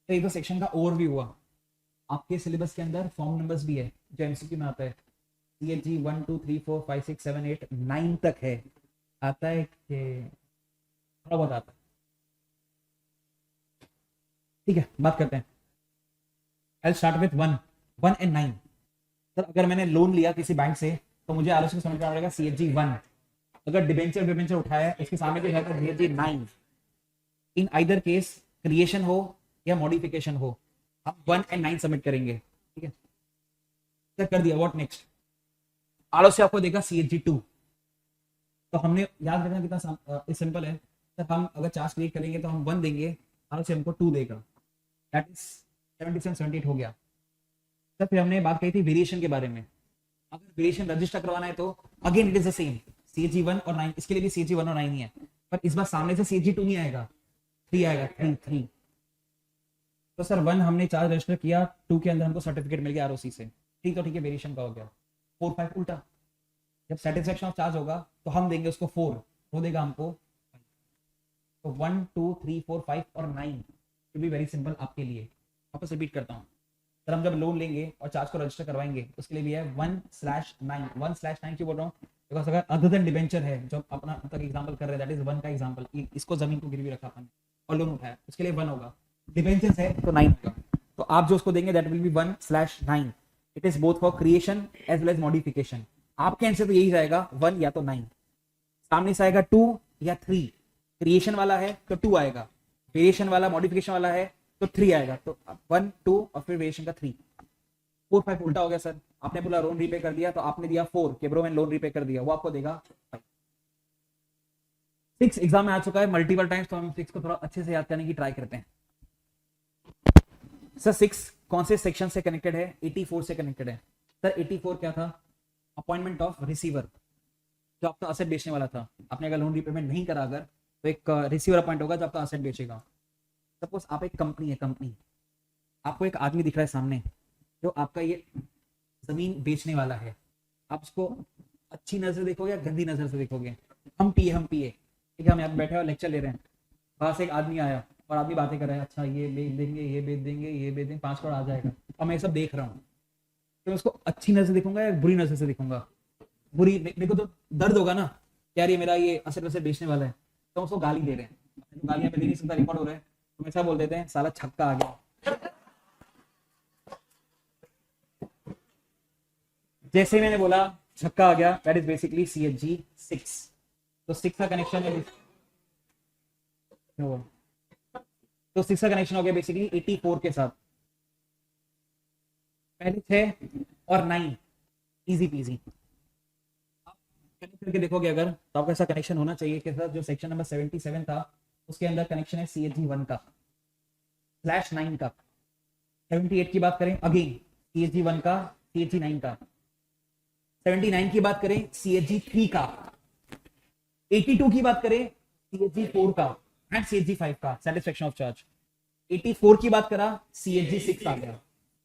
तो एक तो सेक्शन का ओवरव्यू हुआ। आपके सिलेबस के अंदर फॉर्म नंबर्स भी है जो एमसीक्यू में आता है। CHG 1 2 3 4 5 6 7 8 9 तक है, आता है कि थोड़ा बहुत आता है। ठीक है, बात करते हैं। I start with 1 and 9। Sir अगर मैंने लोन लिया किसी बैंक से तो मुझे आलोचना समझना पड़ेगा CHG 1। अगर डिबेंचर उठाया है इसके सामने जो है तो CHG 9। In either case creation हो या मॉडिफिकेशन हो, हम 1 एंड 9 सबमिट करेंगे। ठीक है, चेक कर दिया। What next? आलो से आपको देगा CHG 2। तो हमने याद रखना कितना सिंपल है सर, हम अगर चार्ज क्रिएट करेंगे तो हम 1 देंगे, आलो से हमको 2 देगा, दैट इज 77 78 हो गया। सर फिर हमने बात कही थी वेरिएशन के बारे में। अगर वेरिएशन रजिस्टर करवाना है तो again it is the same, CHG 1 और 9। इसके लिए भी CHG 1 और 9 ही है, पर इस बार सामने से CHG 2 नहीं आएगा, 3 आएगा। 3 तो सर 1 हमने चार्ज रजिस्टर किया, 2 के अंदर हमको सर्टिफिकेट मिल गया ROC से। ठीक, तो ठीक है, वेरिएशन का हो गया। 4 5 उल्टा, जब सेटिस्फेक्शन ऑफ चार्ज होगा तो हम देंगे उसको 4, वो देगा हमको। तो 1 2 3 4 5 और 9 टू बी वेरी सिंपल आपके लिए। वापस रिपीट करता हूँ सर, हम जब लोन लेंगे और चार्ज को रजिस्टर करवाएंगे उसके लिए भी है 1/9। 1/9 क्यों बोल रहा हूँ? बिकॉज अगर अदर देन डिबेंचर है, जो अपना तक एग्जांपल कर रहे हैं, दैट इज 1 का एग्जांपल, इसको जमीन को गिरवी रखा अपन और लोन उठाया, उसके लिए 1 होगा। डिबेंचर्स है तो 9 होगा। तो आप जो उसको देंगे that will be 1/9। It is both for creation as well as modification. आपके आंसर तो यही जाएगा 1 या तो 9। सामने से आएगा 2 या 3। क्रिएशन वाला है तो 2 आएगा, वेरिएशन वाला मॉडिफिकेशन वाला है तो 3 आएगा। तो 1 2 और फिर वेरिएशन का 3। 4 5 उल्टा हो गया सर। आपने बोला लोन रीपे कर दिया तो आपने दिया 4 कि ब्रो मैंने लोन रीपे कर दिया, वो आपको देगा 5। 6 एग्जाम में आ चुका है मल्टीपल टाइम्स, तो हम 6 को थोड़ा अच्छे से याद करने की ट्राई करते हैं। सर 6 कौन से सेक्शन से कनेक्टेड है? 84 से कनेक्टेड है। सर 84 क्या था? अपॉइंटमेंट ऑफ रिसीवर, जो आपका असेट बेचने वाला था। आपने अगर लोन रिपेमेंट नहीं करा अगर, तो एक रिसीवर अपॉइंट होगा जो आपका असेट बेचेगा। सपोज आप एक कंपनी है, कंपनी आपको एक आदमी दिख रहा है सामने जो आपका ये जमीन बेचने वाला है। आप उसको अच्छी नजर देखोगे या गंदी नजर से देखोगे? हम पिए ठीक है, हम यहाँ बैठे हुए लेक्चर ले रहे हैं, वहां से एक आदमी आया और आदमी बातें कर रहा है, अच्छा ये बेच देंगे, ये बेच देंगे, ये बेच देंगे, 5 करोड़ आ जाएगा, और मैं ये सब देख रहा हूँ। तो मैं उसको अच्छी नजर देखूंगा या बुरी नजर से देखूंगा? बुरी। मेरे को तो दर्द होगा ना यार, ये मेरा ये असेट वसेट बेचने वाला है, तो उसको गाली दे रहे हैं। तो गालियां पे नहीं सुनता, रिकॉर्ड हो रहा है, तो ऐसा बोल देते हैं साला छक्का आ गया। जैसे मैंने बोला छक्का आ गया, दैट इज बेसिकली CHG 6। तो 6 का कनेक्शन है, तो 6 का कनेक्शन हो गया बेसिकली 84 के साथ। पहले 6 और 9 इजी पीजी। कनेक्ट करके देखोगे अगर, तो आपका ऐसा कनेक्शन होना चाहिए कि सर जो सेक्शन नंबर 77 था उसके अंदर कनेक्शन है CHG 1 का /9 का। 78 की बात करें अगेन CHG 1 का, CHG 9 का। 79 की बात करें CHG 3 का। 82 की बात करें CHG 4 का एंड CHG 5 का, सेटिस्फेक्शन ऑफ चार्ज। 84 की बात करा, CHG 6 आ गया।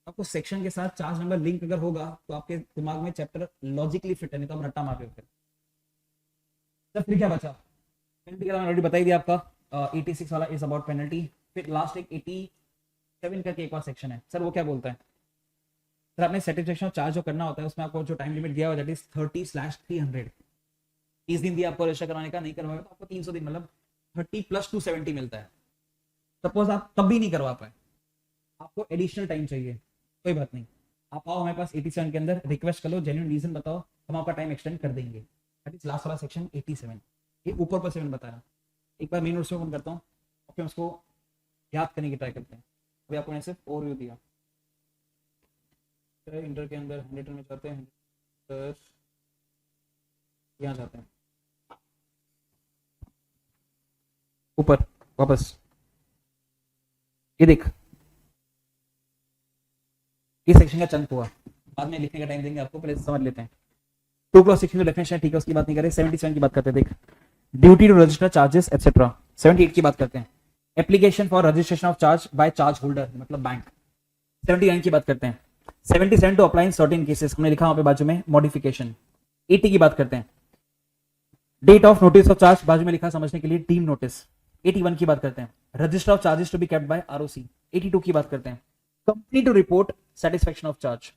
आपको सेक्शन के साथ चार्ज नंबर लिंक अगर होगा तो आपके दिमाग में चैप्टर लॉजिकली फिट है, नहीं तो हम रट्टा मार रहे होते। फिर क्या बचा? पेनल्टी का मैंने ऑलरेडी बताई दिया आपका। 86 वाला इज अबाउट पेनल्टी। फिर लास्ट एक 87 करके एक और सेक्शन है। सर वो क्या बोलता है? सर आपने सेटिस्फेक्शन ऑफ चार्ज जो करना होता है उसमें आपको जो टाइम लिमिट दिया हुआ दैट इज 30/300। 30 दिन दिया आपको रजिस्टर करवाने का, नहीं करवाएगा तो आपको 300 दिन मतलब 30 + 270 मिलता है। सपोज आप तब भी नहीं करवा पाए, आपको एडिशनल टाइम चाहिए, कोई बात नहीं, आप आओ हमारे पास 87 के अंदर, रिक्वेस्ट कर लो, जेन्युइन रीजन बताओ, हम आपका टाइम एक्सटेंड कर देंगे। दैट इज लास्ट वाला सेक्शन 87। ये ऊपर पर 7 बताया। एक बार मेन नोट्स में ओपन करता हूँ और फिर उसको याद करने की ट्राई करते हैं। अभी आपको मैंने सिर्फ ओवरव्यू दिया। इंटर के अंदर 100 में जाते हैं, यहाँ जाते हैं ऊपर वापस। ये देख, इस सेक्शन का चंक हुआ, बाद में लिखने का टाइम देंगे आपको, पहले समझ लेते हैं। 2 क्लॉज 16 जो डेफिनेशन है, ठीक है, उसकी बात नहीं करें। 77 की बात करते हैं। देख, duty to register charges etcetera. 78 की बात करते हैं, application for registration of charge by charge holder मतलब बैंक। 79 की बात करते हैं, 77 to apply in certain cases, हमने लिखा वहां पे बाजू में मॉडिफिकेशन। 80 की बात करते हैं, date of notice of charge, बाजू में लिखा समझने के लिए डीम नोटिस। 81 की बात करते हैं, register of charges to be kept by ROC। 82 की बात करते हैं, company to report satisfaction of charge.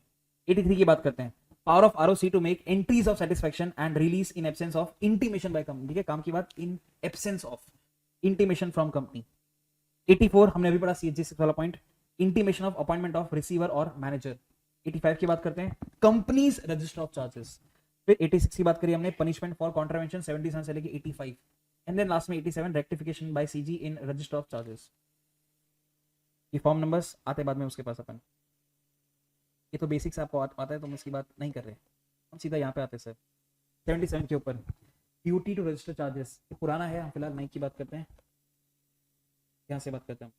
83 की बात करते हैं, power of ROC to make entries of satisfaction and release in absence of intimation by company. ठीक है, काम की बात, in absence of intimation from company. 84 हमने अभी पढ़ा, सीएचजी 6 वाला point, intimation of appointment of receiver और मैनेजर। 85 की बात करते हैं, कंपनीज रजिस्टर ऑफ चार्जेस। फिर 86 की बात करी हमने, पनिशमेंट फॉर कॉन्ट्रावेंशन 77 से लेके 85, एंड देन लास्ट में 87 rectification bye CG in register of charges. ये फॉर्म नंबर्स आते बाद में उसके पास अपन, ये तो बेसिक्स आपको आता है तो हम इसकी बात नहीं कर रहे, हम सीधा यहाँ पे आते हैं सर 77 के ऊपर, ड्यूटी टू रजिस्टर चार्जेस। ये पुराना है, हम फिलहाल नई की बात करते हैं, यहाँ से बात करते हैं।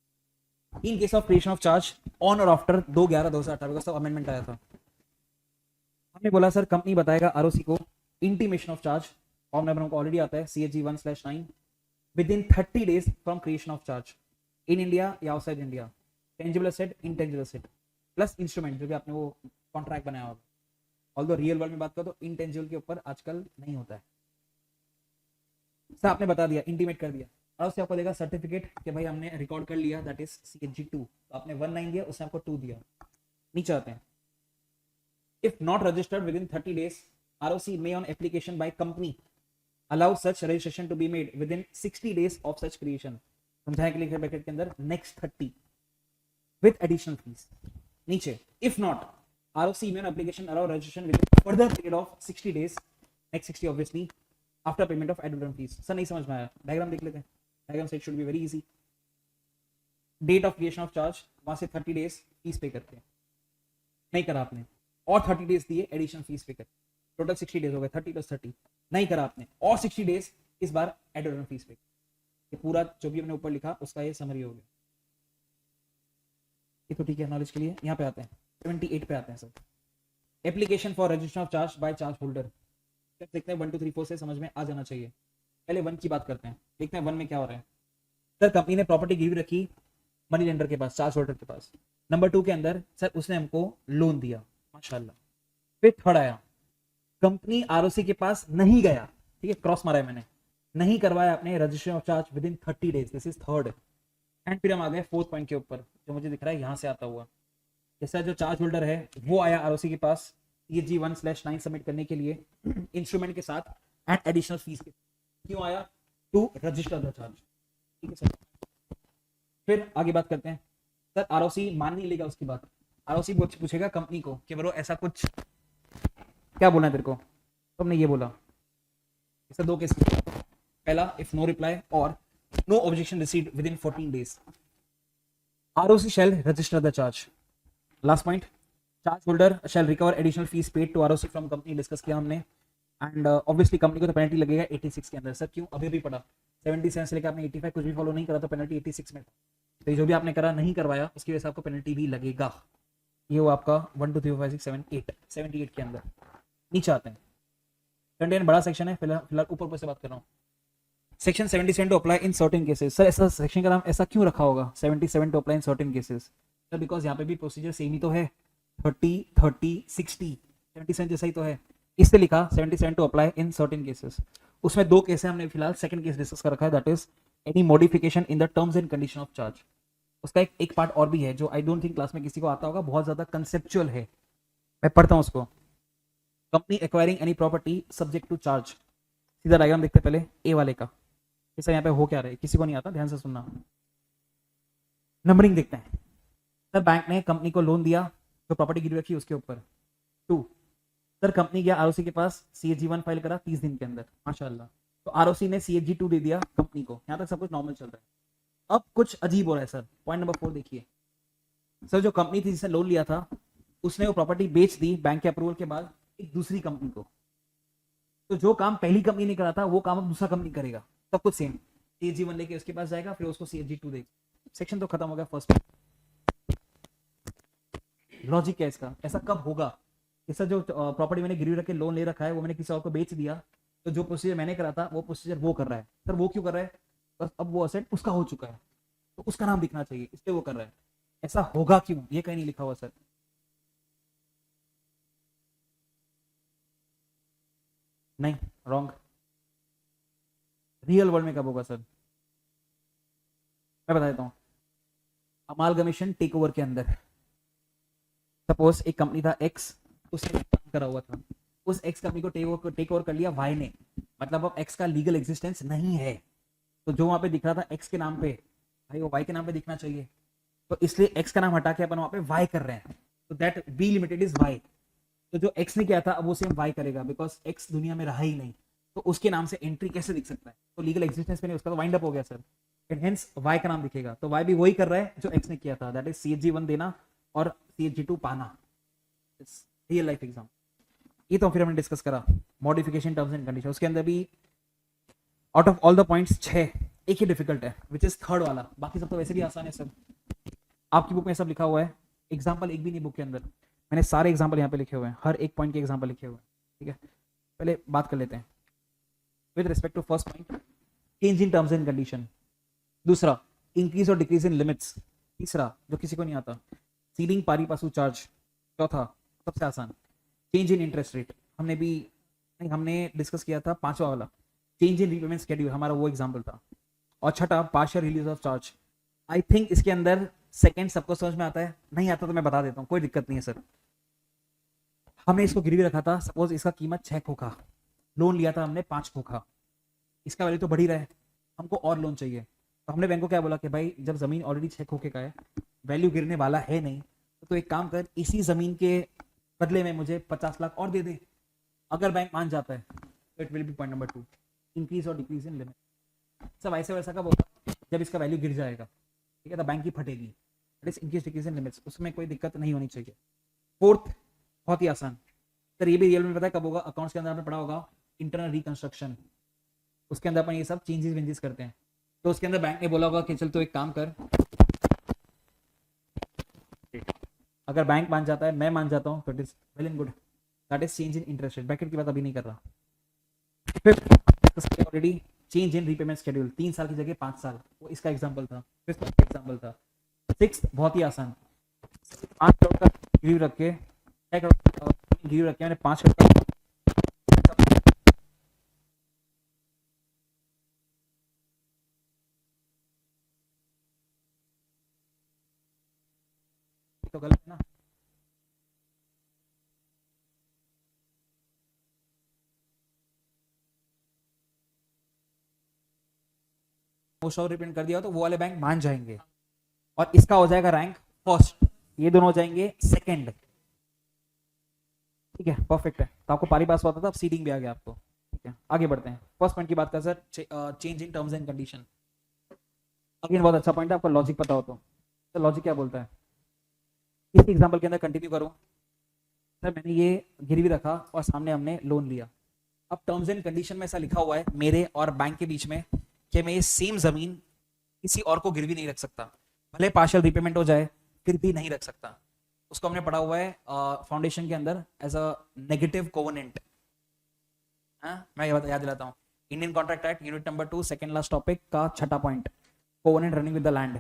In case of creation of charge on और आफ्टर 2/11/2018 का सब अमेंडमेंट आया था। हमने बोला सर कंपनी बताएगा आरओसी को intimation of charge, form number हमको ऑलरेडी आता है CHG 1/9, within 30 days from creation of charge in India या outside India, tangible asset, intangible asset plus instrument जो भी आपने वो कॉन्ट्रैक्ट बनाया होगा। ऑल्दो रियल वर्ल्ड में बात करो तो इनटेंजिबल के ऊपर आजकल नहीं होता है। सर आपने बता दिया, इंटीमेट कर दिया, और उससे आपको देगा सर्टिफिकेट कि भाई हमने रिकॉर्ड कर लिया, दैट इज CHG 2, तो आपने 19 दिया, उसने आपको 2 दिया। नीचे आते हैं, if not registered with in 30 days ROC may on application by company allow such registration to be made within 60 days of such creation। समझाने के लिए ब्रैकेट के अंदर नेक्स्ट 30 with additional fees। नीचे if not ROC may on application allow registration within further period of 60 days, next 60 obviously after payment of additional fees। Sir नहीं समझ में आया, डायग्राम देख लेते हैं, डायग्राम से it should be very easy. Date of creation of charge, वहां से 30 days फीस पे करते हैं, नहीं करा आपने, और 30 days दिए एडिशनल फीस पे कर, टोटल 60 days हो गए, 30 + 30, नहीं करा आपने, और 60 days इस बार एडिशनल फीस पे। ये पूरा जो भी हमने ऊपर लिखा उसका ये समरी हो गया, ये तो ठीक है नॉलेज के लिए। यहाँ पे आते हैं 78 पे आते हैं sir, application for registration of charge by charge holder. देखते हैं 1 2 3 4 से समझ में आ जाना चाहिए। पहले 1 की बात करते हैं, देखते हैं 1 में क्या हो रहा है। सर कंपनी ने प्रॉपर्टी गिरवी रखी मनी लेंडर के पास, चार्ज होल्डर के पास। नंबर 2 के अंदर सर उसने हमको लोन दिया, माशाल्लाह। फिर थर्ड आया, कंपनी आरओसी के पास नहीं गया, ठीक है, क्रॉस मारा है मैंने, नहीं करवाया अपने registration of charge with in 30 days, this is third. And फिर हम आ गए 4th पॉइंट के ऊपर, जो मुझे दिख रहा है यहाँ से आता हुआ, जैसा जो चार्ज होल्डर है वो आया आरओसी के पास CHG 1/9 सबमिट करने के लिए इंस्ट्रूमेंट के साथ एंड एडिशनल फीस के। क्यों आया? टू रजिस्टर द चार्ज, ठीक है सर। फिर आगे बात करते हैं सर, आरओसी मान नहीं लेगा उसकी बात, आरओसी पूछेगा कंपनी को कि ब्रो ऐसा कुछ, क्या बोलना है तेरे को, तो हमने ये बोला। इससे 2 केस, पहला इफ नो रिप्लाई और no objection received within 14 days, ROC shall register the charge। Last point, charge holder shall recover additional fees paid to ROC from company, discuss किया हमने। एंड ऑब्वियसली कंपनी को तो पेनल्टी लगेगा 86 के अंदर। सर क्यों? अभी भी पढ़ा 77 से लेकर आपने 85 कुछ भी फॉलो नहीं करा तो पेनल्टी 86 में, तो जो भी आपने करा नहीं करवाया उसकी वजह से आपको पेनल्टी भी लगेगा। ये वो आपका 1 2 3 4 5 6 7 8 78 के अंदर। नीचे आते हैं, कंटेंट बड़ा सेक्शन है, फिलहाल ऊपर से बात कर रहा हूँ। Section 77 to apply in certain cases. Sir ऐसा सेक्शन का नाम ऐसा क्यों रखा होगा 77 to apply in certain cases? Sir because यहाँ पे भी प्रोसीजर सेम ही तो है, 30 30 60 77 जैसा ही तो है, इससे लिखा 77 to apply in certain cases. उसमें 2 केस है, हमने फिलहाल सेकंड केस डिस्कस कर रखा है, that is any modification in the terms and condition of charge. उसका एक पार्ट और भी है जो आई डोंट थिंक क्लास में किसी को आता होगा, बहुत ज्यादा कंसेप्चुअल है, मैं पढ़ता हूँ उसको। Company acquiring any property subject to charge. सीधा डायग्राम देखते पहले ए वाले का, इससे यहाँ पे हो क्या रहा है किसी को नहीं आता, ध्यान से सुनना। नंबरिंग देखते हैं सर, बैंक ने कंपनी को लोन दिया तो प्रॉपर्टी गिरवी रखी उसके ऊपर। 2 सर कंपनी गया आरओसी के पास, CHG 1 फाइल करा 30 दिन के अंदर, माशाल्लाह, तो आरओसी ने CHG 2 दे दिया कंपनी को। यहाँ तक सब कुछ नॉर्मल चल रहा है। अब कुछ अजीब हो रहा है सर, पॉइंट नंबर 4 देखिए सर, जो कंपनी थी जिसने लोन लिया था उसने वो प्रॉपर्टी बेच दी बैंक के अप्रूवल के बाद एक दूसरी कंपनी को, तो जो काम पहली कंपनी ने करा था वो काम अब दूसरा कंपनी करेगा, सब कुछ सेम। CHG 1 लेके उसके पास जाएगा, फिर उसको CHG 2 देगा। सेक्शन तो खत्म हो गया फर्स्ट। लॉजिक क्या है इसका? ऐसा कब होगा? इसका जो प्रॉपर्टी मैंने गिरवी रख के लोन ले रखा है वो मैंने किसी और को बेच दिया, तो जो प्रोसीजर मैंने करा था वो प्रोसीजर वो कर रहा है। सर वो क्यों कर रहा है? बस अब वो असेट उसका हो चुका है तो उसका नाम दिखना चाहिए, इसलिए वो कर रहा है। ऐसा होगा क्यों? ये कहीं नहीं लिखा हुआ सर। नहीं, रॉन्ग। रियल वर्ल्ड में कब होगा सर? मैं बता देता हूँ, अमालगमेशन टेक ओवर के अंदर सपोज एक कंपनी था एक्स, उसने काम करा हुआ था, उस एक्स कंपनी को टेक ओवर कर लिया वाई ने, मतलब अब एक्स का लीगल एग्जिस्टेंस नहीं है, तो जो वहां पे दिख रहा था एक्स के नाम पे, भाई वो वाई के नाम पे दिखना चाहिए, तो इसलिए एक्स का नाम हटा के अपन वहां पे वाई कर रहे हैं, तो that B limited is Y. तो जो एक्स ने किया था अब वो सेम वाई करेगा, बिकॉज एक्स दुनिया में रहा ही नहीं, तो उसके नाम से एंट्री कैसे दिख सकता है, तो लीगल एग्जिस्टेंस पे नहीं, उसका तो वाइंड अप हो गया सर, एंड हेंस वाई का नाम दिखेगा, तो वाई भी वही कर रहा है जो एक्स ने किया था, दैट इज CHG1 देना और CHG2 पाना, रियल लाइफ एग्जाम। ये तो फिर हमने डिस्कस करा मॉडिफिकेशन टर्म्स एंड कंडीशन, उसके अंदर भी out of all the points 6 एक ही डिफिकल्ट है, विच इज थर्ड वाला, बाकी सब तो वैसे भी आसान है सर, आपकी बुक में सब लिखा हुआ है, एग्जाम्पल एक भी नहीं बुक के अंदर, मैंने सारे एग्जाम्पल यहाँ पे लिखे हुए हैं, हर एक पॉइंट के एग्जाम्पल लिखे हुए हैं, ठीक है। पहले बात कर लेते हैं with respect to first point, change in terms and condition, दूसरा इंक्रीज और डिक्रीज इन लिमिट्स, तीसरा जो किसी को नहीं आता सीलिंग पारी पासू चार्ज, चौथा सबसे आसान चेंज इन इंटरेस्ट रेट, हमने भी नहीं हमने डिस्कस किया था पांचवा वाला चेंज इन रीपेमेंट शेड्यूल, हमारा वो एग्जाम्पल था, और छठा partial release of charge. I think इसके अंदर सेकंड सबको समझ में आता है, नहीं आता तो मैं बता देता हूँ, कोई दिक्कत नहीं है सर। हमने इसको गिरवी रखा था, सपोज इसका कीमत 6 खोखा, लोन लिया था हमने 5 खोखा, इसका वैल्यू तो बढ़ ही रहा है, हमको और लोन चाहिए, तो हमने बैंक को क्या बोला कि भाई जब जमीन ऑलरेडी 6 खोखे का है, वैल्यू गिरने वाला है नहीं, तो एक काम कर इसी जमीन के बदले में मुझे 50 लाख और दे दे, अगर बैंक मान जाता है तो it will B point number 2, increase और डिक्रीज इन लिमिट। सब ऐसे वैसा कब होगा, जब इसका वैल्यू गिर जाएगा, ठीक है, तो बैंक की फटेगी, that is increase decrease in limits, उसमें कोई दिक्कत नहीं होनी चाहिए। फोर्थ बहुत ही आसान सर, ये भी रियल में पता है कब होगा, अकाउंट्स के अंदर आपने पढ़ा होगा इंटरनल रिकंस्ट्रक्शन, उसके अंदर अपन ये सब चेंजेस वेंजेस करते हैं, तो उसके अंदर बैंक ने बोला होगा कि चल तो एक काम कर, अगर बैंक मान जाता है मैं मान जाता हूँ तो it is well and good, that is change in interest rate, bracket की बात अभी नहीं कर रहा। Fifth already change in repayment schedule, 3 साल की जगह 5 साल, वो इसका एग्जांपल था, फिफ्थ एग्जांपल था। सिक्स्थ बहुत ही आसान, 5 करोड़ का गिरवी रख के 6 करोड़ गिरवी रख के मैंने 5 करोड़ का, तो गलत है ना, वो 100 रिपेंड कर दिया तो वो वाले बैंक मान जाएंगे, और इसका हो जाएगा रैंक फर्स्ट, ये दोनों हो जाएंगे सेकंड, ठीक है, परफेक्ट है, तो आपको पारी पास हुआ था, अब सीडिंग भी आ गया आपको, ठीक है। आगे बढ़ते हैं, फर्स्ट पॉइंट की बात कर sir, change in terms and condition, again बहुत अच्छा पॉइंट है, आपको लॉजिक पता हो तो लॉजिक क्या बोलता है, इस एग्जांपल के अंदर कंटिन्यू करो सर, मैंने ये गिरवी रखा और सामने हमने लोन लिया, अब टर्म्स एंड कंडीशन में ऐसा लिखा हुआ है मेरे और बैंक के बीच में कि मैं ये सेम जमीन किसी और को गिरवी नहीं रख सकता, भले पार्शियल रिपेमेंट हो जाए फिर भी नहीं रख सकता, उसको हमने पढ़ा हुआ है फाउंडेशन के अंदर एज अ नेगेटिव कोवेनेंट। मैं याद दिलाता हूँ, Indian contract act unit number 2 second last topic का छठा point, covenant running with the land,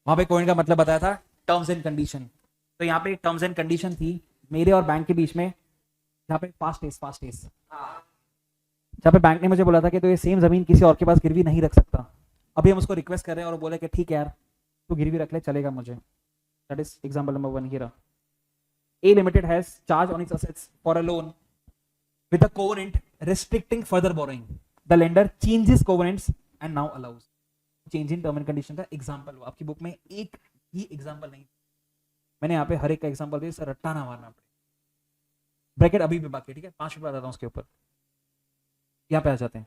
वहां पे कोवेनेंट का मतलब बताया था टर्म्स एंड कंडीशन, तो यहाँ पे टर्म्स एंड कंडीशन थी मेरे और बैंक के बीच में, यहाँ पे फास्ट एस जहाँ पे बैंक ने मुझे बोला था कि तो ये सेम जमीन किसी और के पास गिरवी नहीं रख सकता, अभी हम उसको रिक्वेस्ट कर रहे हैं और बोले कि ठीक है यार तू गिरवी रख ले चलेगा मुझे, that is example number 1 here. A limited has charge on its assets for a loan with a covenant restricting further borrowing, the lender changes covenants and now allows, change in term and condition का एग्जांपल हुआ, आपकी बुक में एक ही एग्जांपल नहीं, मैंने यहाँ पे हर एक का एग्जांपल दिया सर, रट्टा ना मारना पड़े, ब्रैकेट अभी भी बाकी, ठीक है, 5 मिनट बताता हूँ उसके ऊपर, यहाँ पे आ जाते हैं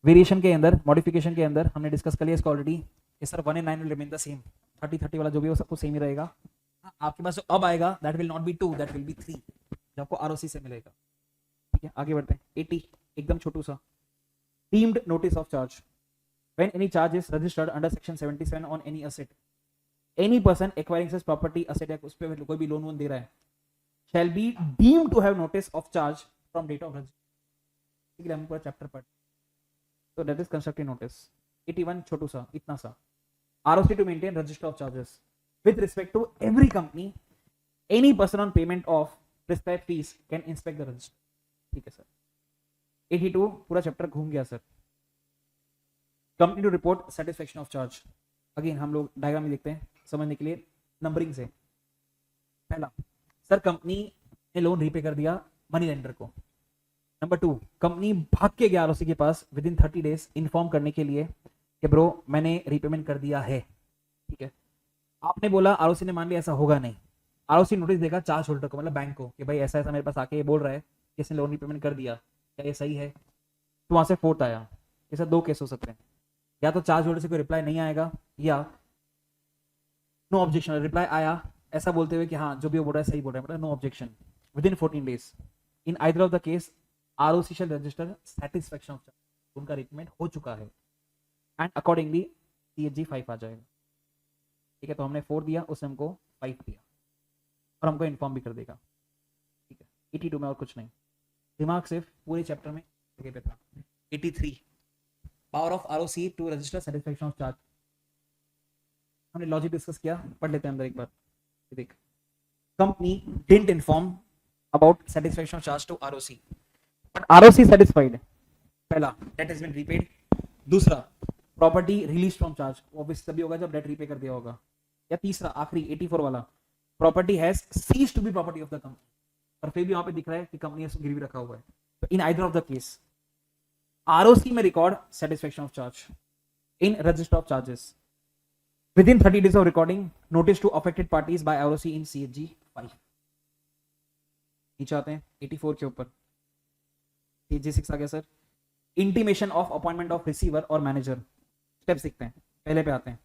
वेरिएशन के अंदर, मॉडिफिकेशन के अंदर हमने डिस्कस कर लिया इसको ऑलरेडी, ये sir 1 and 9 will remain the same, 30 वाला जो भी हो सब कुछ सेम ही रहेगा, आपके पास जो अब आएगा that will not be 2 that will B 3, जो आपको आरओसी से मिलेगा, ठीक है। आगे बढ़ते हैं, 80 एकदम छोटू सा, deemed notice of charge, when any charge is registered under section 77 on any asset, any person acquiring such property asset या उस पे कोई भी लोन वोन दे रहा है, shall be deemed to have notice of charge from date of registration, ठीक है, हम पूरा चैप्टर पढ़, तो दैट इज कंस्ट्रक्टिव नोटिस। 81 छोटू सा इतना सा, ROC to maintain register of charges with respect to every company, any person on payment of prescribed fees can inspect the register, ठीक है सर। 82 पूरा चैप्टर घूम गया sir, company to report satisfaction of charge, again हम लोग डायग्राम में देखते हैं समझने के लिए नंबरिंग से। पहला, सर कंपनी ने लोन रीपे कर दिया मनी लेंडर को। नंबर 2, कंपनी भाग के गया आरओसी के पास विद इन 30 डेज इन्फॉर्म करने के लिए कि ब्रो मैंने रीपेमेंट कर दिया है। ठीक है, आपने बोला, आरओसी ने मान लिया ऐसा होगा नहीं। आरओसी नोटिस देगा चार्ज होल्डर को, मतलब बैंक को, कि भाई ऐसा ऐसा मेरे पास आके ये बोल रहा है कि इसने लोन रीपेमेंट कर दिया, क्या ये सही है? तो वहां से फोर्थ आया। ऐसा 2 केस हो सकते हैं, या तो चार्ज होल्डर से कोई रिप्लाई नहीं आएगा, या नो ऑब्जेक्शन रिप्लाई आया ऐसा बोलते हुए कि हाँ जो भी वो बोल रहा है सही बोल रहा है, मतलब no objection within 14 days. In either of the case ROC shall register satisfaction of charge, उनका रीपेमेंट हो चुका है, एंड अकॉर्डिंगली सीएचजी 5 आ जाएगा। ठीक है, तो हमने 4 दिया, उसने हमको 5 दिया, और हमको इन्फॉर्म भी कर देगा। ठीक है, 82 में और कुछ नहीं, दिमाग सिर्फ पूरे चैप्टर में जगह पे था। 83, power of ROC to register satisfaction of charge. हमने लॉजिक डिस्कस किया, पढ़ लेते हैं अंदर एक बार। देख, company didn't inform about satisfaction of charge to ROC, but ROC satisfied. पहला, डेट हैज बीन रीपेड। दूसरा, property release from charge, obvious तभी होगा जब डेट रीपे कर दिया होगा। या तीसरा आखिरी 84 वाला, property has ceased to be property of the company, और फिर भी वहां पे दिख रहा है कि कंपनी ने गिरवी रखा हुआ है। तो in either of the case ROC में record satisfaction of charge in register of charges within 30 days of recording notice to affected parties by ROC in CHG 5। नीचे आते हैं 84 के ऊपर, CHG 6 आ गया sir. Intimation of appointment of receiver और मैनेजर, स्टेप सीखते हैं। पहले पे आते हैं,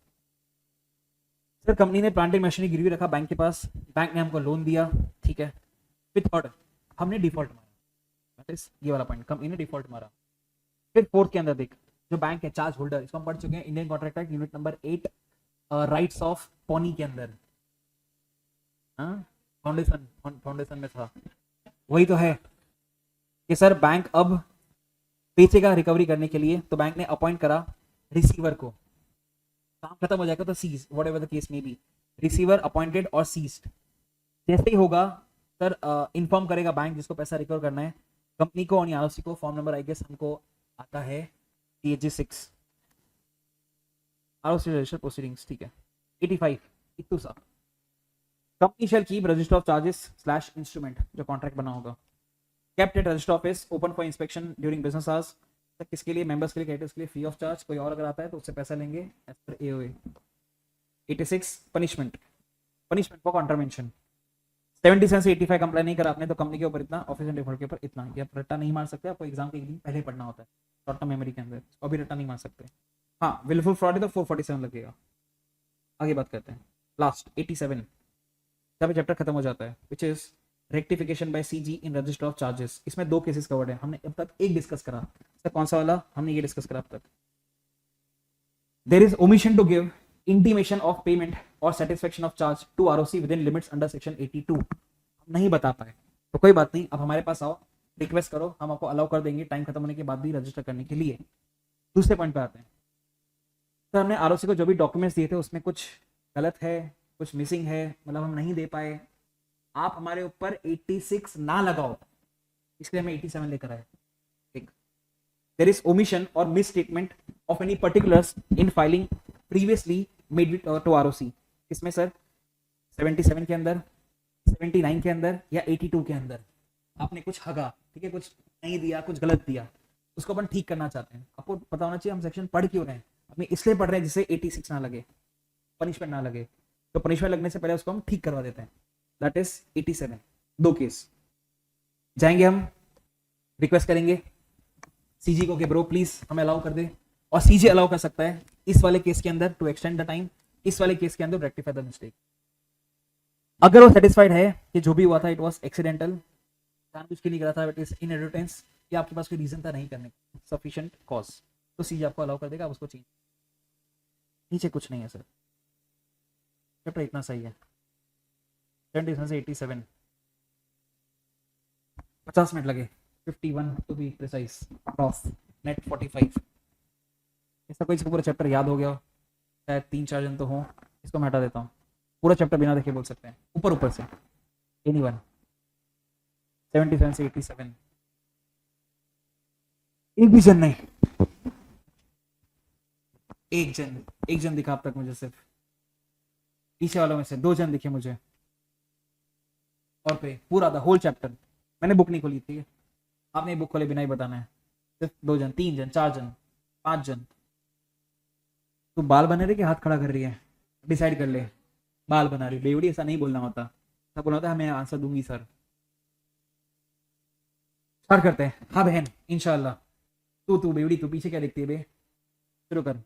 सर कंपनी ने प्लांट एंड मशीनरी गिरवी रखा बैंक के पास, बैंक ने हमको लोन दिया। ठीक है, फिर थर्ड, हमने डिफॉल्ट मारा, दैट इज ये वाला पॉइंट, कंपनी ने डिफॉल्ट मारा। फिर फोर्थ के अंदर देख, जो बैंक है चार्ज होल्डर, इसको हम पढ़ चुके हैं Indian contract act unit number 8 rights of pony के अंदर। फाउंडेशन में था, वही तो है कि सर बैंक अब बेचेगा रिकवरी करने के लिए, तो बैंक ने अपॉइंट करा रिसीवर को। काम खत्म हो जाएगा तो seize, whatever the case may be, receiver appointed और सीज्ड। जैसे ही होगा सर इन्फॉर्म करेगा बैंक जिसको पैसा रिकवर करना है कंपनी को और आरओसी को। फॉर्म नंबर आई गेस हमको आता है CHG 6 ROC रजिस्टर प्रोसीडिंग्स। ठीक है, 85 इतू सा, company shall keep register of charges slash instrument, जो कॉन्ट्रैक्ट बना होगा, kept at register office open for inspection during business hours. किसके लिए? मेंबर्स के लिए, क्रेडिटर्स के लिए फ्री ऑफ चार्ज। कोई और अगर आता है तो उससे पैसा लेंगे as per AOA। 86, punishment for contravention. 77 से 85 कंप्लाई नहीं करा आपने तो कंपनी के ऊपर इतना, ऑफिस एंड डिफॉल्ट के ऊपर इतना। ये आप रट्टा नहीं मार सकते, आपको एग्जाम के एक दिन पहले पढ़ना होता है शॉर्ट टर्म मेमोरी के अंदर, अभी रट्टा नहीं मार सकते। हाँ, विलफुल फ्रॉड है तो 447 लगेगा। आगे बात करते हैं, लास्ट 87, जब चैप्टर खत्म हो जाता है, which is rectification bye CG in register of charges. इसमें 2 केसेस कवर्ड है, हमने अब तक एक डिस्कस करा। सर कौन सा वाला? हमने ये डिस्कस करा अब तक। There is omission to give intimation of payment और satisfaction of charge to ROC within limits under section 82। हम नहीं बता पाए तो कोई बात नहीं, अब हमारे पास आओ, रिक्वेस्ट करो, हम आपको अलाउ कर देंगे टाइम खत्म होने के बाद भी रजिस्टर करने के लिए। दूसरे पॉइंट पे आते हैं, सर हमने आरओसी को जो भी डॉक्यूमेंट्स दिए थे उसमें कुछ गलत है, कुछ मिसिंग है, मतलब हम नहीं दे पाए, आप हमारे ऊपर 86 ना लगाओ, इसलिए हमें 87 लेकर आए। ठीक, there is omission or misstatement of any particulars in filing previously made to ROC. इसमें सर 77 के अंदर, 79 के अंदर या 82 के अंदर आपने कुछ हगा, ठीक है, कुछ नहीं दिया, कुछ गलत दिया, उसको अपन ठीक करना चाहते हैं। आपको पता होना चाहिए हम सेक्शन पढ़ क्यों रहे हैं, हमें इसलिए पढ़ रहे हैं जिससे 86 ना लगे, पनिशमेंट ना लगे। तो पनिशमेंट लगने से पहले उसको हम ठीक करवा देते हैं, दैट इज 87। 2 केस जाएंगे, हम रिक्वेस्ट करेंगे सीजी को कि ब्रो प्लीज हमें अलाउ कर दे, और सीजी अलाउ कर सकता है इस वाले केस के अंदर टू एक्सटेंड द टाइम, इस वाले केस के अंदर रेक्टिफाई द मिस्टेक। अगर वो सेटिस्फाइड है कि जो भी हुआ था इट वाज एक्सीडेंटल, जानबूझ के नहीं करा था, बट इज इनएडवर्टेंस, या आपके पास कोई रीजन था नहीं करने का, सफिशिएंट कॉज, तो सीजी आपको अलाउ कर देगा, आप उसको चेंज। नीचे कुछ नहीं है सर, चैप्टर इतना सही है। 77 से 87 50 मिनट लगे, 51 to be precise, prof net 45। ऐसा कोई इसको पूरा चैप्टर याद हो गया, शायद 3-4 जन तो हो, इसको मैं हटा देता हूँ। पूरा चैप्टर बिना देखे बोल सकते हैं, ऊपर ऊपर से। एनीवन 77 से 87, एक भी जन नहीं, एक जन एक जन दिखा अब तक मुझे, सिर्फ पीछे वालों में से 2 जन दिखे मुझे। और पे पूरा था होल चैप्टर, मैंने बुक नहीं खोली थी, आपने बुक खोले बिना ही बताना है। सिर्फ 2 जन, 3 जन, 4 जन, 5 जन। तो बाल बना रही कि हाथ खड़ा कर रही है, डिसाइड कर ले। बाल बना रही बेवड़ी, ऐसा नहीं बोलना होता, सब बोलना होता है मैं आंसर दूंगी सर। स्टार्ट करते हैं। हाँ बहन इंशाल्लाह। तू बेवड़ी, तू पीछे क्या देखती है बे? शुरू कर।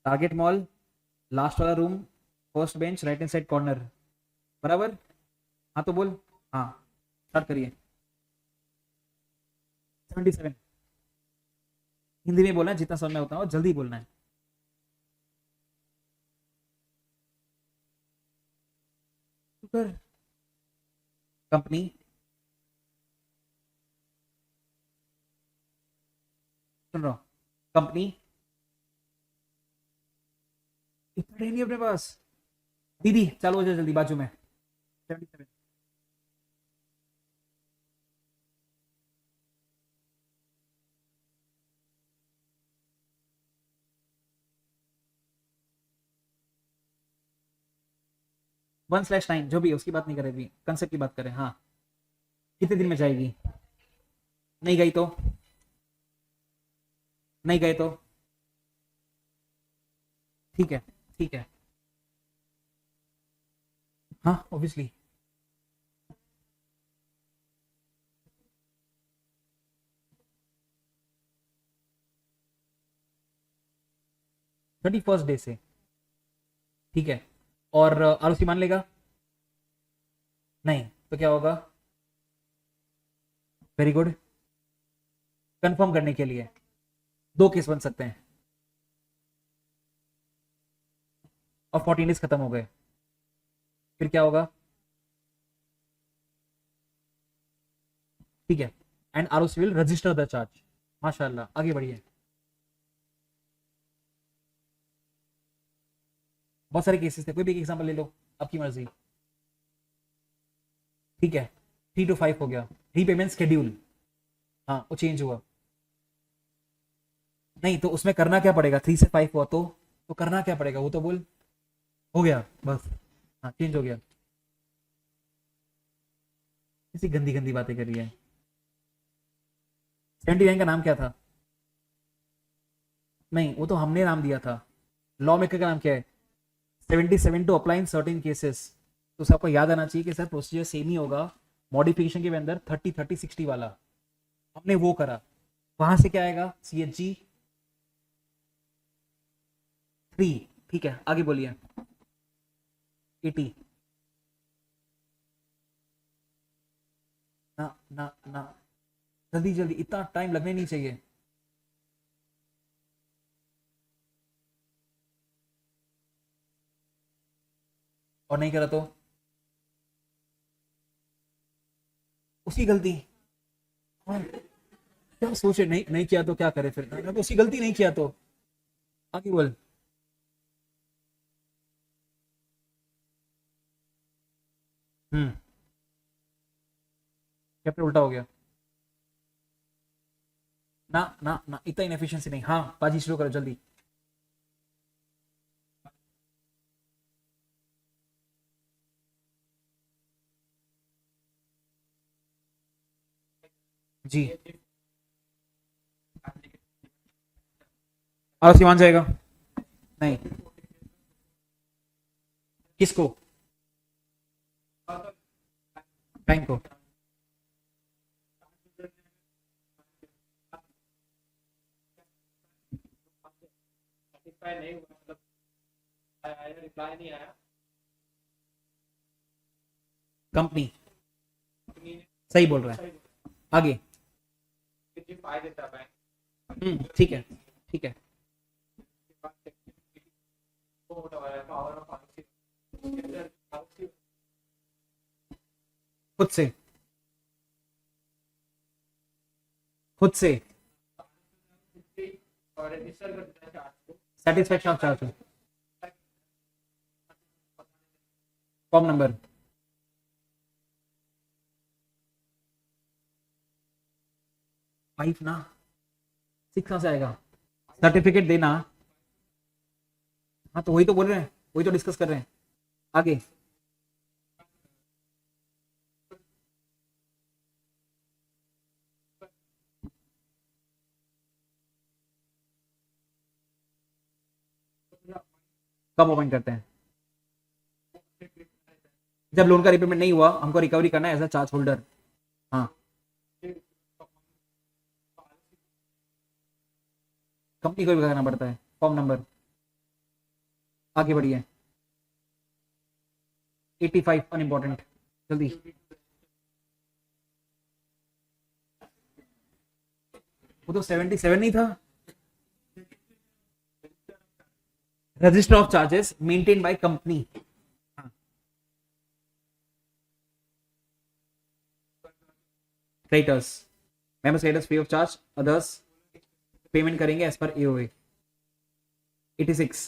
टारगेट मॉल, लास्ट वाला room, first bench, right hand side corner, बराबर? हाँ तो बोल। हाँ स्टार्ट करिए। 77। हिंदी में बोलना है, जितना समझ में होता है जल्दी बोलना है। कंपनी, सुन रहा हूँ। कंपनी, इतना टाइम नहीं अपने पास। दीदी चालू हो जाए जल्दी, बाजू में। 77। 1/9 जो भी है उसकी बात नहीं करें अभी, कंसेप्ट की बात करें। हाँ कितने दिन में जाएगी? नहीं गई तो? नहीं गए तो? ठीक है, ठीक है। हाँ ऑब्वियसली। 31st डे से, ठीक है। और आरओसी मान लेगा? नहीं तो क्या होगा? Very good. कंफर्म करने के लिए 2 केस बन सकते हैं, और 14 डेज खत्म हो गए, फिर क्या होगा? ठीक है। And ROC will register the charge. माशाल्लाह, आगे बढ़िए। बहुत सारे केसेस थे, कोई भी एक एग्जांपल ले लो, आपकी मर्जी। ठीक है, 3 to 5 हो गया। रीपेमेंट शेड्यूल, हाँ वो चेंज हुआ। नहीं तो उसमें करना क्या पड़ेगा? 3 से 5 हुआ तो करना क्या पड़ेगा वो तो बोल। हो गया बस। हाँ चेंज हो गया। इसी गंदी गंदी बातें कर रही है। 79 का नाम क्या था? नहीं वो तो हमने नाम दिया था, लॉ मेकर का नाम क्या है? 77 to apply in certain cases. तो सबको याद आना चाहिए कि सर प्रोसीजर सेम ही होगा, मॉडिफिकेशन के अंदर 30-30-60 वाला हमने वो करा। वहां से क्या आएगा? CHG 3। ठीक है आगे बोलिए। 80। ना ना ना, जल्दी जल्दी, इतना टाइम लगने नहीं चाहिए। और नहीं करा तो उसकी गलती। हाँ, क्या सोचे? नहीं नहीं किया तो क्या करे फिर? तो उसकी गलती, नहीं किया तो आगे बोल। हम्म, चैप्टर उल्टा हो गया। ना ना ना, इतना इनएफिशिएंसी नहीं। हाँ बाजी शुरू करो जल्दी। जी, और मान जाएगा? नहीं। किसको? बैंक को? कंपनी, सही बोल रहा है। आगे। ठीक है, ठीक है। खुद से, खुद से satisfaction of charge, form number. 5 ना, 6 कहाँ से आएगा? सर्टिफिकेट देना। हाँ तो वही तो बोल रहे हैं, वही तो डिस्कस कर रहे हैं आगे। कब अपॉइंट करते हैं? जब लोन का रिपेमेंट नहीं हुआ, हमको रिकवरी करना है एज अ चार्ज होल्डर। हाँ, कंपनी को भी बताना पड़ता है, फॉर्म नंबर। आगे बढ़िए। 85 अनइम्पोर्टेंट, जल्दी। वो तो 77 नहीं था? Register of charges maintain by company. Creditors, members creditors free of charge, others payment करेंगे एज पर एओए। 86।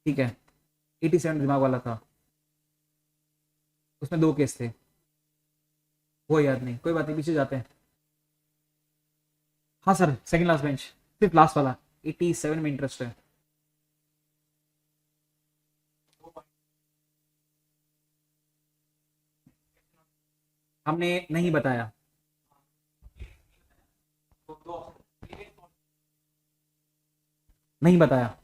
ठीक है, 87 दिमाग वाला था, उसमें दो केस थे, वो याद नहीं, कोई बात नहीं, पीछे जाते हैं। हाँ सर, सेकंड लास्ट बेंच, सिर्फ लास्ट वाला। 87 में इंटरेस्ट है। हमने नहीं बताया। नहीं बताया।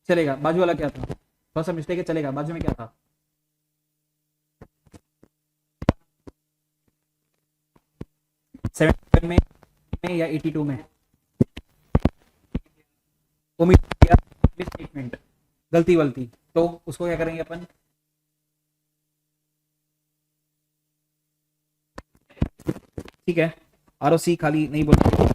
चलेगा, बाजू वाला क्या था? थोड़ा सा मिस्टेक है, चलेगा, बाजू में क्या था? 77 में या 82 में? ओमिट किया, स्टेटमेंट, गलती वलती, तो उसको क्या करेंगे अपन? ठीक है, आरओसी खाली नहीं बोल।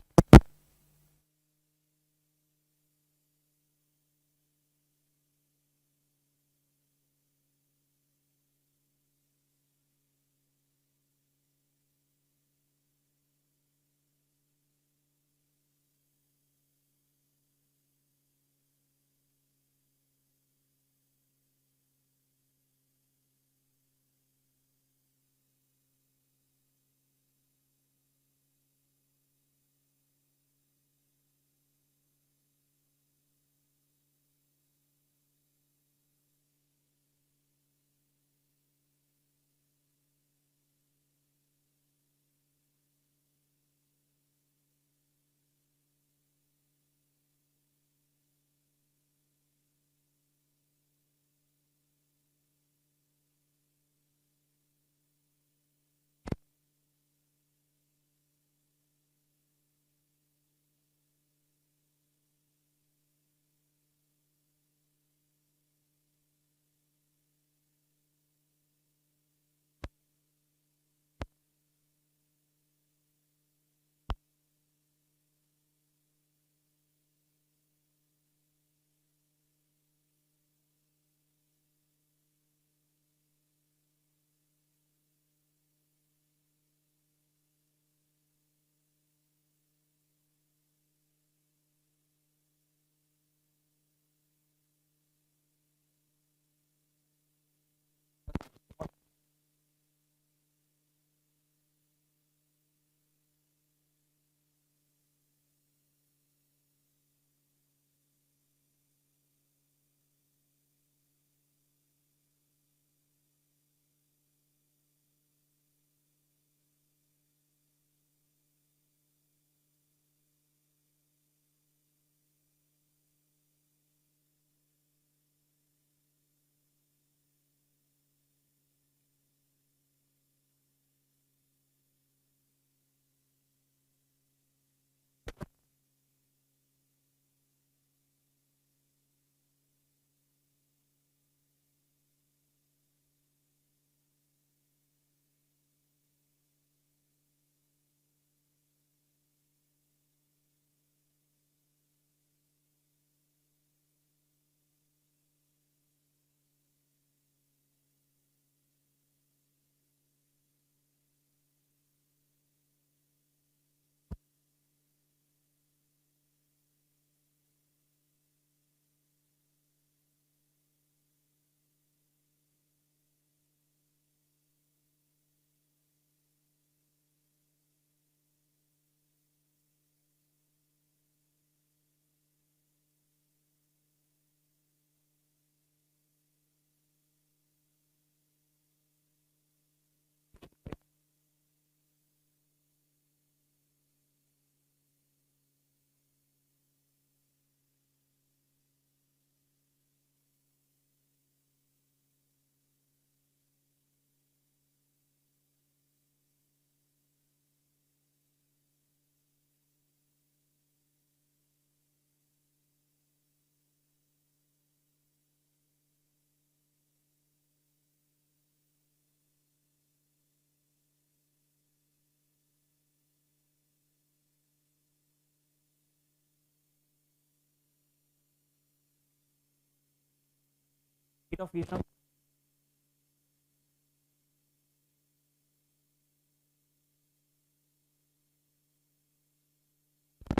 नीड ऑफ विष्णु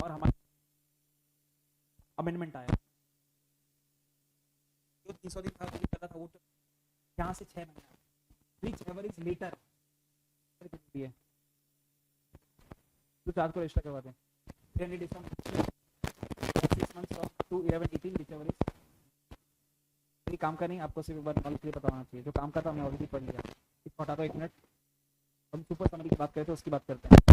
और हमारा अमेंडमेंट आया जो 300 दिन था वो था वो तो यहाँ से 6 महीना विच एवर इज लेटर तो चार्ज को रजिस्टर करवाते हैं 300 days from 6 months of to 11-18 whichever is मेरी काम का नहीं आपको सिर्फ एक बार नॉलेज के लिए पता होना चाहिए जो काम का था हमने ऑलरेडी पढ़ लिया इसको हटा दो 1 मिनट हम सुपर समरी की बात करें तो उसकी बात करते हैं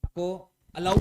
आपको अलाउ